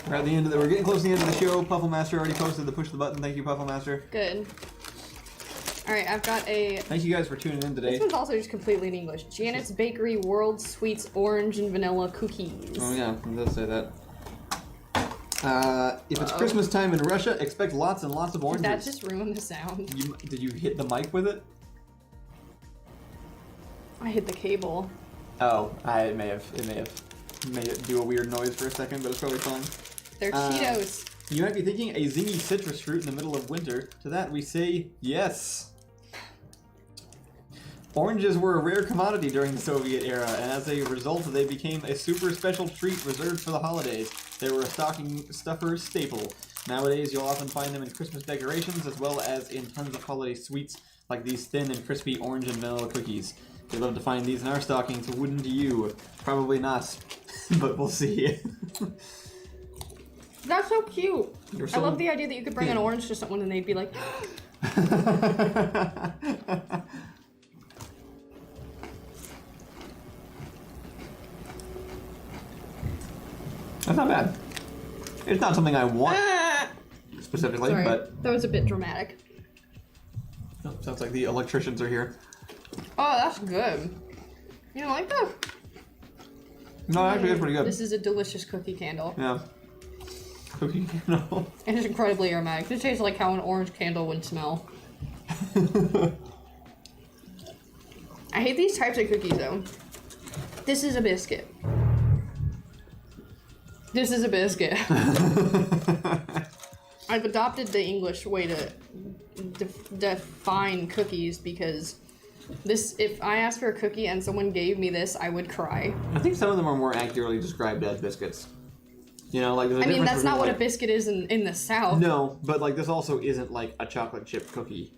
We're at the end of we're getting close to the end of the show. Puffle Master already posted the push the button. Thank you, Puffle Master. Good. Alright, I've got a... Thank you guys for tuning in today. This one's also just completely in English. Janet's Bakery World Sweets Orange and Vanilla Cookies. Oh yeah, it does say that. If it's Christmas time in Russia, expect lots and lots of oranges. Did that just ruin the sound? Did you hit the mic with it? I hit the cable. Oh, it may have made it do a weird noise for a second, but it's probably fine. They're Cheetos. You might be thinking a zingy citrus fruit in the middle of winter. To that we say yes. Oranges were a rare commodity during the Soviet era, and as a result, they became a super special treat reserved for the holidays. They were a stocking stuffer staple. Nowadays, you'll often find them in Christmas decorations, as well as in tons of holiday sweets, like these thin and crispy orange and vanilla cookies. We'd love to find these in our stockings, wouldn't you? Probably not, but we'll see. That's so cute. So I love the idea that you could bring an orange to someone and they'd be like... That's not bad. It's not something I want specifically, Sorry, but... that was a bit dramatic. Oh, sounds like the electricians are here. Oh, that's good. You don't like that? No, actually, it's pretty good. This is a delicious cookie candle. Yeah. Cookie candle. And it's incredibly aromatic. It tastes like how an orange candle would smell. I hate these types of cookies, though. This is a biscuit. This is a biscuit. I've adopted the English way to define cookies because if I asked for a cookie and someone gave me this, I would cry. I think some of them are more accurately described as biscuits. You know, like there's a difference that's not between, what a biscuit is in the South. No, but like this also isn't like a chocolate chip cookie.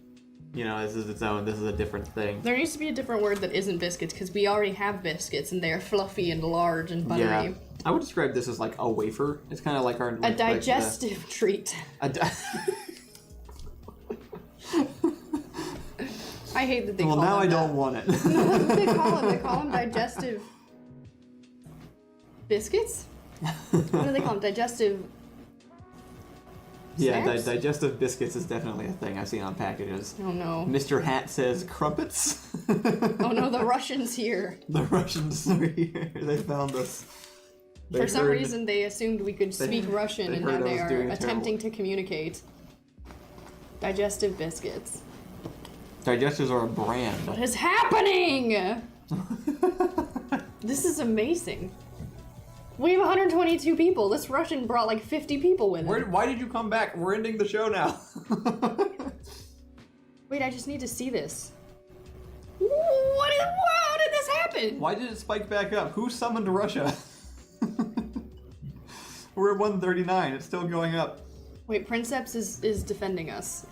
You know, this is its own. This is a different thing. There needs to be a different word that isn't biscuits because we already have biscuits and they're fluffy and large and buttery. Yeah. I would describe this as like a wafer. It's kind of like our... A digestive treat. I hate that they call them now I that. don't want it. No, that's what they call them. They call them digestive... biscuits? What do they call them? Digestive... Yeah, snacks? digestive biscuits is definitely a thing I've seen on packages. Oh no. Mr. Hat says crumpets. Oh no, the Russians here. The Russians are here. They found us. For some reason, they assumed we could speak Russian, and now they are attempting to communicate. Digestive biscuits. Digestives are a brand. What is happening? This is amazing. We have 122 people. This Russian brought like 50 people with him. Why did you come back? We're ending the show now. Wait, I just need to see this. How did this happen? Why did it spike back up? Who summoned Russia? We're at 139. It's still going up. Wait, Princeps is defending us.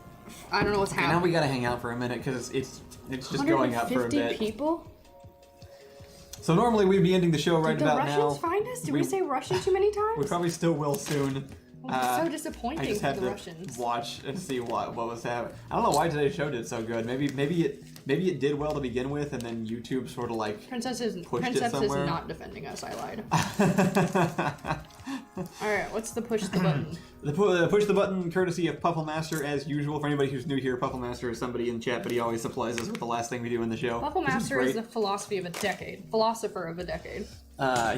I don't know what's happening. Now we gotta hang out for a minute because it's just going up for a bit. 150 people? So normally we'd be ending the show right about now. Did the Russians find us? Did we say Russian too many times? We probably still will soon. It's so disappointing I just for had the to Russians. watch and see what was happening. I don't know why today's show did so good. Maybe it did well to begin with, and then YouTube sort of like Princeps is pushed it somewhere. not defending us. I lied. Alright, what's the push the button? Push the button, courtesy of Pufflemaster, as usual. For anybody who's new here, Pufflemaster is somebody in chat, but he always supplies us with the last thing we do in the show. Pufflemaster is the philosopher of a decade.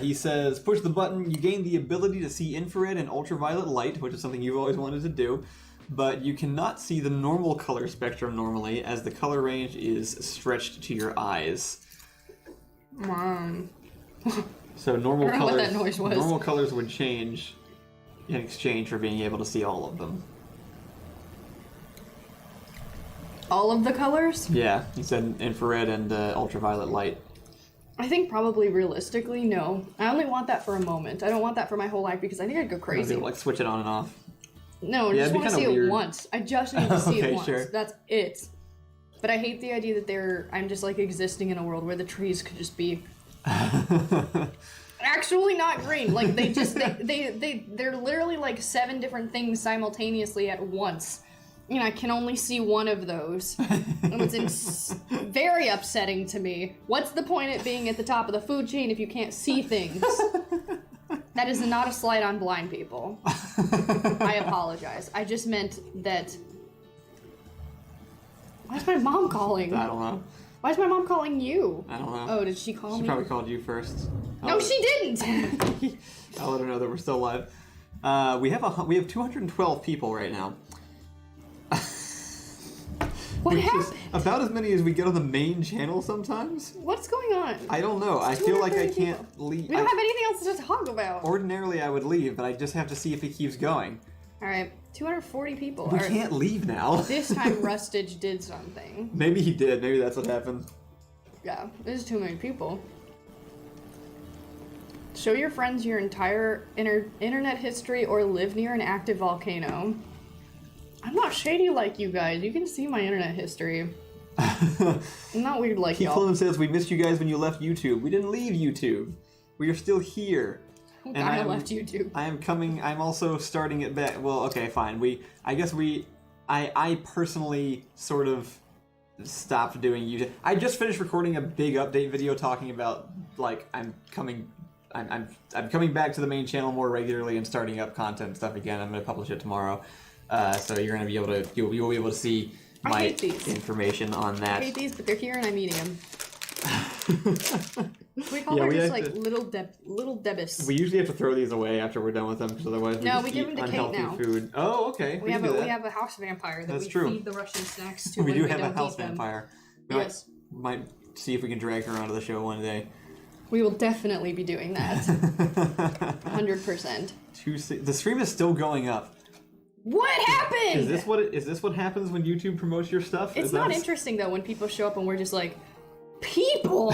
He says, push the button, you gain the ability to see infrared and ultraviolet light, which is something you've always wanted to do, but you cannot see the normal color spectrum normally, as the color range is stretched to your eyes. So normal colors, what that noise was. Normal colors would change in exchange for being able to see all of them. All of the colors? Yeah, he said infrared and ultraviolet light. I think probably realistically, no. I only want that for a moment. I don't want that for my whole life because I think I'd go crazy. Maybe, like switch it on and off. No, I just want to see it once. I just need to see it once. Sure. That's it. But I hate the idea that I'm just like existing in a world where the trees could just be actually not green. Like they're literally like 7 different things simultaneously at once. And I can only see one of those. And it's very upsetting to me. What's the point of being at the top of the food chain if you can't see things? That is not a slight on blind people. I apologize. I just meant that... Why is my mom calling? I don't know. Why is my mom calling you? I don't know. Oh, did she call me? She probably called you first. No, she didn't! I'll let her know that we're still live. We have 212 people right now. What happened? Is about as many as we get on the main channel sometimes. What's going on? I don't know. I feel like I can't leave. We don't have anything else to talk about. Ordinarily, I would leave, but I just have to see if he keeps going. Alright, 240 people. We can't leave now. This time Rustage did something. Maybe he did. Maybe that's what happened. Yeah, there's too many people. Show your friends your entire internet history or live near an active volcano. I'm not shady like you guys. You can see my internet history. I'm not weird like y'all. Keith Clem says, we missed you guys when you left YouTube. We didn't leave YouTube. We are still here. I left YouTube. I am coming. I'm also starting it back. Well, okay, fine. I personally sort of stopped doing YouTube. I just finished recording a big update video talking about, like, I'm coming back to the main channel more regularly and starting up content and stuff again. I'm going to publish it tomorrow. So you're going to be able to, you'll be able to see my information on that. I hate these, but they're here and I'm eating them. We call her just like little Debus. We usually have to throw these away after we're done with them, because otherwise we give them to Kate now. Food. Oh, okay. We have a house vampire that feed the Russian snacks to. We do have a house vampire. Yes. Might see if we can drag her onto the show one day. We will definitely be doing that. 100%. The stream is still going up. What happened? Is this what happens when YouTube promotes your stuff? It's not interesting though when people show up and we're just like, people.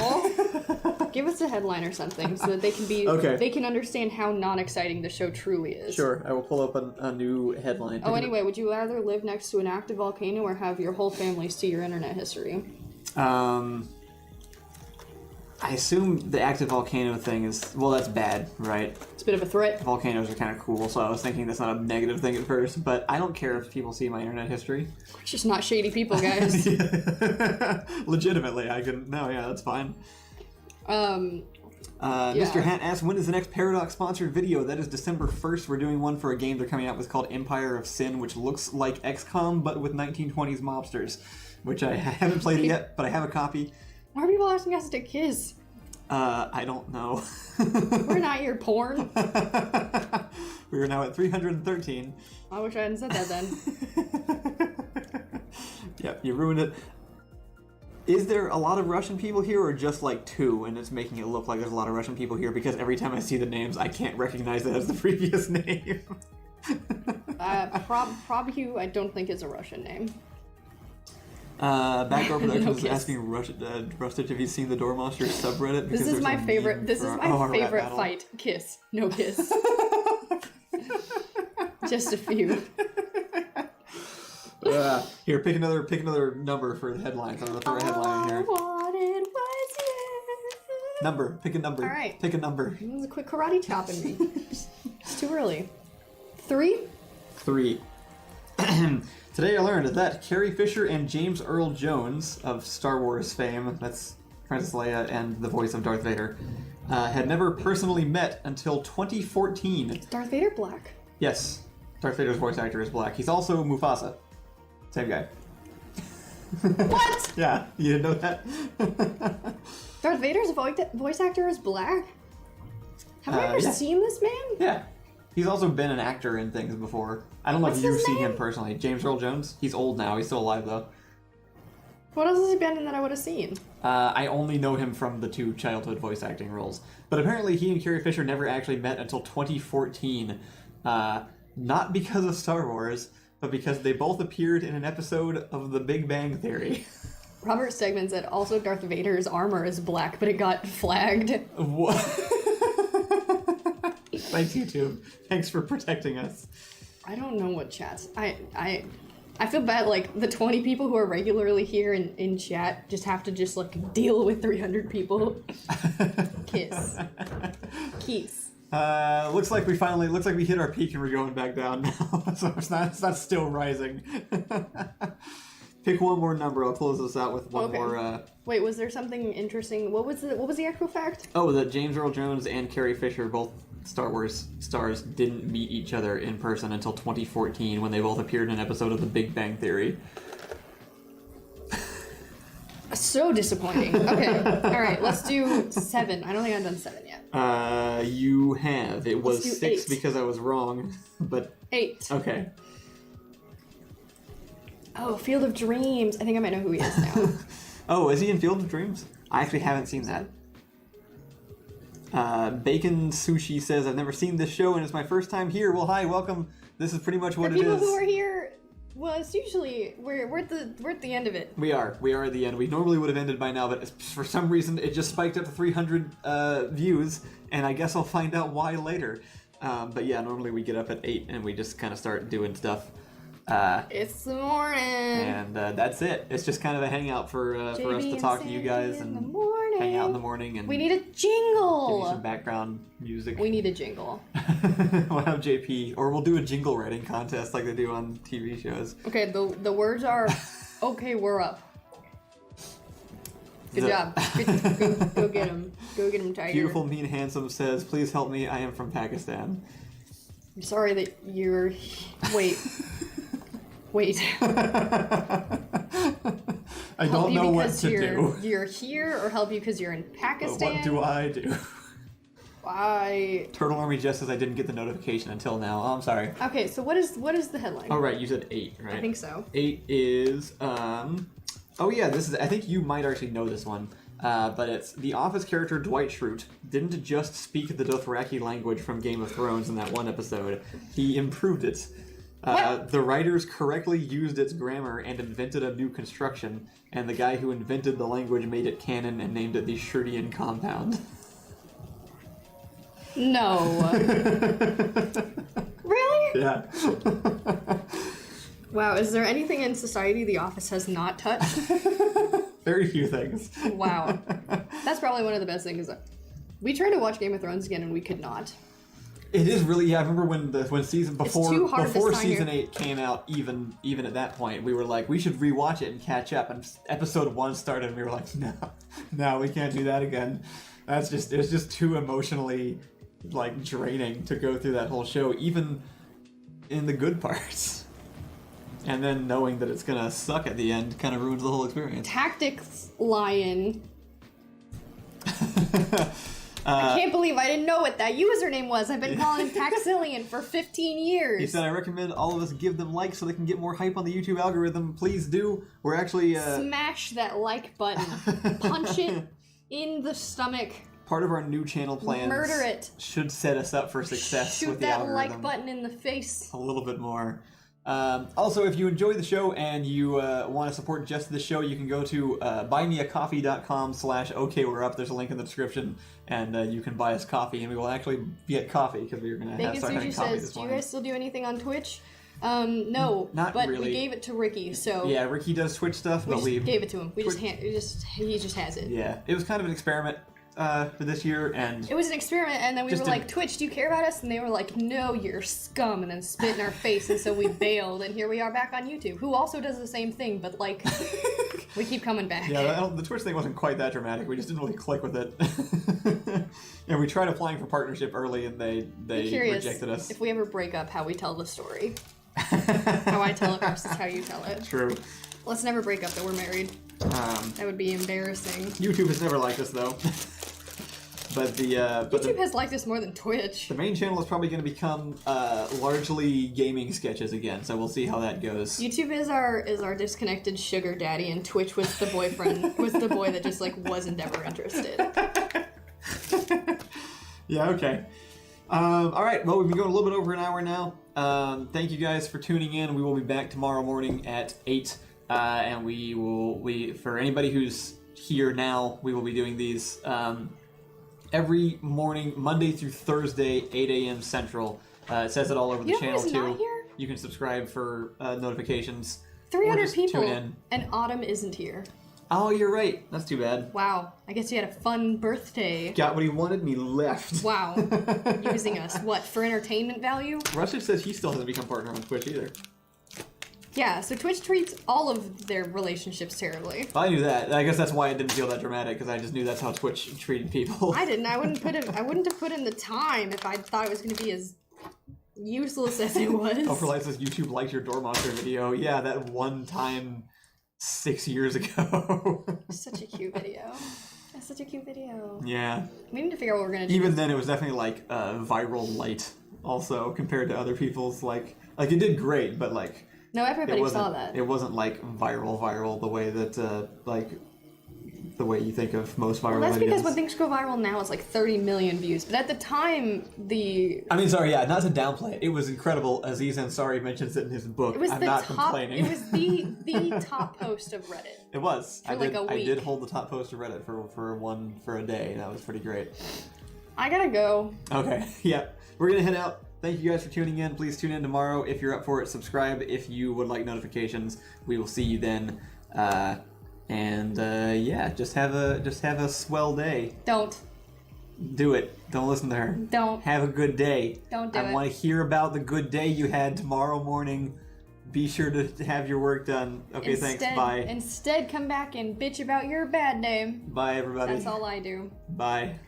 Give us a headline or something so that they can be. Okay. They can understand how non-exciting the show truly is. Sure, I will pull up a new headline. Oh, anyway, would you rather live next to an active volcano or have your whole family see your internet history? I assume the active volcano thing is, well, that's bad, right? It's a bit of a threat. Volcanoes are kind of cool, so I was thinking that's not a negative thing at first, but I don't care if people see my internet history. We're just not shady people, guys. Legitimately, that's fine. Yeah. Mr. Hat asks, when is the next Paradox sponsored video? That is December 1st. We're doing one for a game they're coming out with called Empire of Sin, which looks like XCOM, but with 1920s mobsters, which I haven't played yet, but I have a copy. Why are people asking us to kiss? I don't know. We're not your porn. We are now at 313. I wish I hadn't said that then. Yep, you ruined it. Is there a lot of Russian people here, or just like 2, and it's making it look like there's a lot of Russian people here? Because every time I see the names, I can't recognize it as the previous name. Prabhu, I don't think is a Russian name. Backdoor Productions is asking Rustage if he's seen the Door Monsters subreddit. This is my favorite. This is my favorite fight. Kiss, no kiss. Just a few. Here, pick another number for the headlines. I'm gonna throw a headline in here. Number. Pick a number. All right. Pick a number. This is a quick karate chop in me. It's too early. 3. 3. Today I learned that Carrie Fisher and James Earl Jones of Star Wars fame, that's Princess Leia and the voice of Darth Vader, had never personally met until 2014. Is Darth Vader black? Yes, Darth Vader's voice actor is black. He's also Mufasa. Same guy. What? Yeah, you didn't know that? Darth Vader's voice actor is black? Have I ever seen this man? Yeah. He's also been an actor in things before. I don't know What's if you've his seen name? him personally. James Earl Jones. He's old now. He's still alive, though. What else has he been in that I would have seen? I only know him from the 2 childhood voice acting roles. But apparently he and Carrie Fisher never actually met until 2014. Not because of Star Wars, but because they both appeared in an episode of The Big Bang Theory. Robert Stegman said also Darth Vader's armor is black, but it got flagged. What? Thanks, YouTube. Thanks for protecting us. I don't know what chats. I feel bad, like, the 20 people who are regularly here in chat just have to just, like, deal with 300 people. Kiss. Looks like we hit our peak and we're going back down now. So it's not still rising. Pick one more number. I'll close this out with one more. Wait, was there something interesting? What was the actual fact? Oh, that James Earl Jones and Carrie Fisher, both Star Wars stars, didn't meet each other in person until 2014 when they both appeared in an episode of The Big Bang Theory. So disappointing. Okay, all right, let's do 7. I don't think I've done 7 yet. You have. It was 6 8. because I was wrong, but 8. okay. Oh, Field of Dreams. I think I might know who he is now. Oh, is he in Field of Dreams? I actually haven't seen that. Bacon Sushi says, I've never seen this show and it's my first time here. Well, hi, welcome. This is pretty much what it is. For people who are here, well, it's usually we're at the end of it. We are at the end. We normally would have ended by now, but for some reason it just spiked up to 300 views, and I guess I'll find out why later. But yeah, normally we get up at 8 and we just kind of start doing stuff. It's the morning. And that's it. It's just kind of a hangout for us to talk to you guys and hang out in the morning. And we need a jingle. Give you some background music. We need a jingle. We'll have JP, or we'll do a jingle writing contest like they do on TV shows. Okay, the words are, okay, we're up. Good job. Go get him. Go get him, Tiger. Beautiful, mean, handsome says, please help me. I am from Pakistan. I'm sorry that you're... Wait. I don't know what to do. You're here, or help you because you're in Pakistan? What do I do? Turtle Army just says I didn't get the notification until now. Oh, I'm sorry. Okay, so what is the headline? Oh, right, you said 8, right? I think so. 8 is, oh yeah, this is, I think you might actually know this one. But it's the Office character Dwight Schrute didn't just speak the Dothraki language from Game of Thrones in that one episode. He improved it. The writers correctly used its grammar and invented a new construction, and the guy who invented the language made it canon and named it the Schrutian compound. No. Really? Yeah. Wow, is there anything in society The Office has not touched? Very few things. Wow. That's probably one of the best things. We tried to watch Game of Thrones again and we could not. It is really, yeah, I remember when season before season 8 came out, even at that point, we were like, we should rewatch it and catch up, and episode 1 started and we were like, no, we can't do that again. It was just too emotionally like draining to go through that whole show, even in the good parts. And then knowing that it's gonna suck at the end kind of ruins the whole experience. Tactics Lion. I can't believe I didn't know what that username was. I've been calling him Taxillion for 15 years. He said, I recommend all of us give them likes so they can get more hype on the YouTube algorithm. Please do. We're actually... Smash that like button. Punch it in the stomach. Part of our new channel plans... Murder it. ...should set us up for success with the algorithm. Shoot that like button in the face. A little bit more. Also, if you enjoy the show and you want to support just the show, you can go to buymeacoffee.com/okwe'reup. There's a link in the description, and you can buy us coffee, and we will actually get coffee because we're going to start having coffee this morning. Do you guys still do anything on Twitch? No, not but really. We gave it to Ricky, so... Yeah, Ricky does Twitch stuff, but we gave it to him. He just has it. Yeah, it was kind of an experiment. for this year, and it was an experiment, and then we were like, Twitch, do you care about us? And they were like, no, you're scum, and then spit in our face, and so we bailed, and here we are back on YouTube, who also does the same thing, but like, we keep coming back. Yeah, the Twitch thing wasn't quite that dramatic. We just didn't really click with it. And we tried applying for partnership early, and they rejected us. If we ever break up, how we tell the story. How I tell it versus how you tell it. True. Let's never break up that we're married. That would be embarrassing. YouTube has never liked us, though. But YouTube has liked us more than Twitch. The main channel is probably going to become largely gaming sketches again, so we'll see how that goes. YouTube is our disconnected sugar daddy, and Twitch was the boyfriend, was the boy that just like wasn't ever interested. Yeah, okay. All right, well, we've been going a little bit over an hour now. Thank you guys for tuning in. We will be back tomorrow morning at 8, and we for anybody who's here now, we will be doing these every morning, Monday through Thursday, 8 a.m. Central. It says it all over the channel, too. Not here? You can subscribe for notifications. 300 people, tune in. And Autumn isn't here. Oh, you're right. That's too bad. Wow. I guess he had a fun birthday. Got what he wanted, me left. Wow. Using us. What, for entertainment value? Russick says he still hasn't become partner on Twitch either. Yeah, so Twitch treats all of their relationships terribly. I knew that. I guess that's why it didn't feel that dramatic, because I just knew that's how Twitch treated people. I didn't. I wouldn't have put in the time if I thought it was going to be as useless as it was. Helper Light says YouTube liked your door monster video. Yeah, that one time 6 years ago. Such a cute video. That's such a cute video. Yeah. We need to figure out what we're going to do. Even then, it was definitely like viral light, also, compared to other people's, like it did great, but like... No, everybody saw that. It wasn't like viral the way that the way you think of most viral videos. That's because when things go viral now, it's like 30 million views. But at the time, I mean, sorry, yeah, not to downplay it. It was incredible. Aziz Ansari mentions it in his book. I'm not complaining. It was the top post of Reddit. It was. For like a week. I did hold the top post of Reddit for a day. That was pretty great. I gotta go. Okay, yeah. We're gonna head out. Thank you guys for tuning in. Please tune in tomorrow if you're up for it. Subscribe if you would like notifications. We will see you then. Yeah, just have a swell day. Don't. Do it. Don't listen to her. Don't. Have a good day. Don't do it. I want to hear about the good day you had tomorrow morning. Be sure to have your work done. Okay, thanks. Bye. Instead, come back and bitch about your bad name. Bye, everybody. That's all I do. Bye.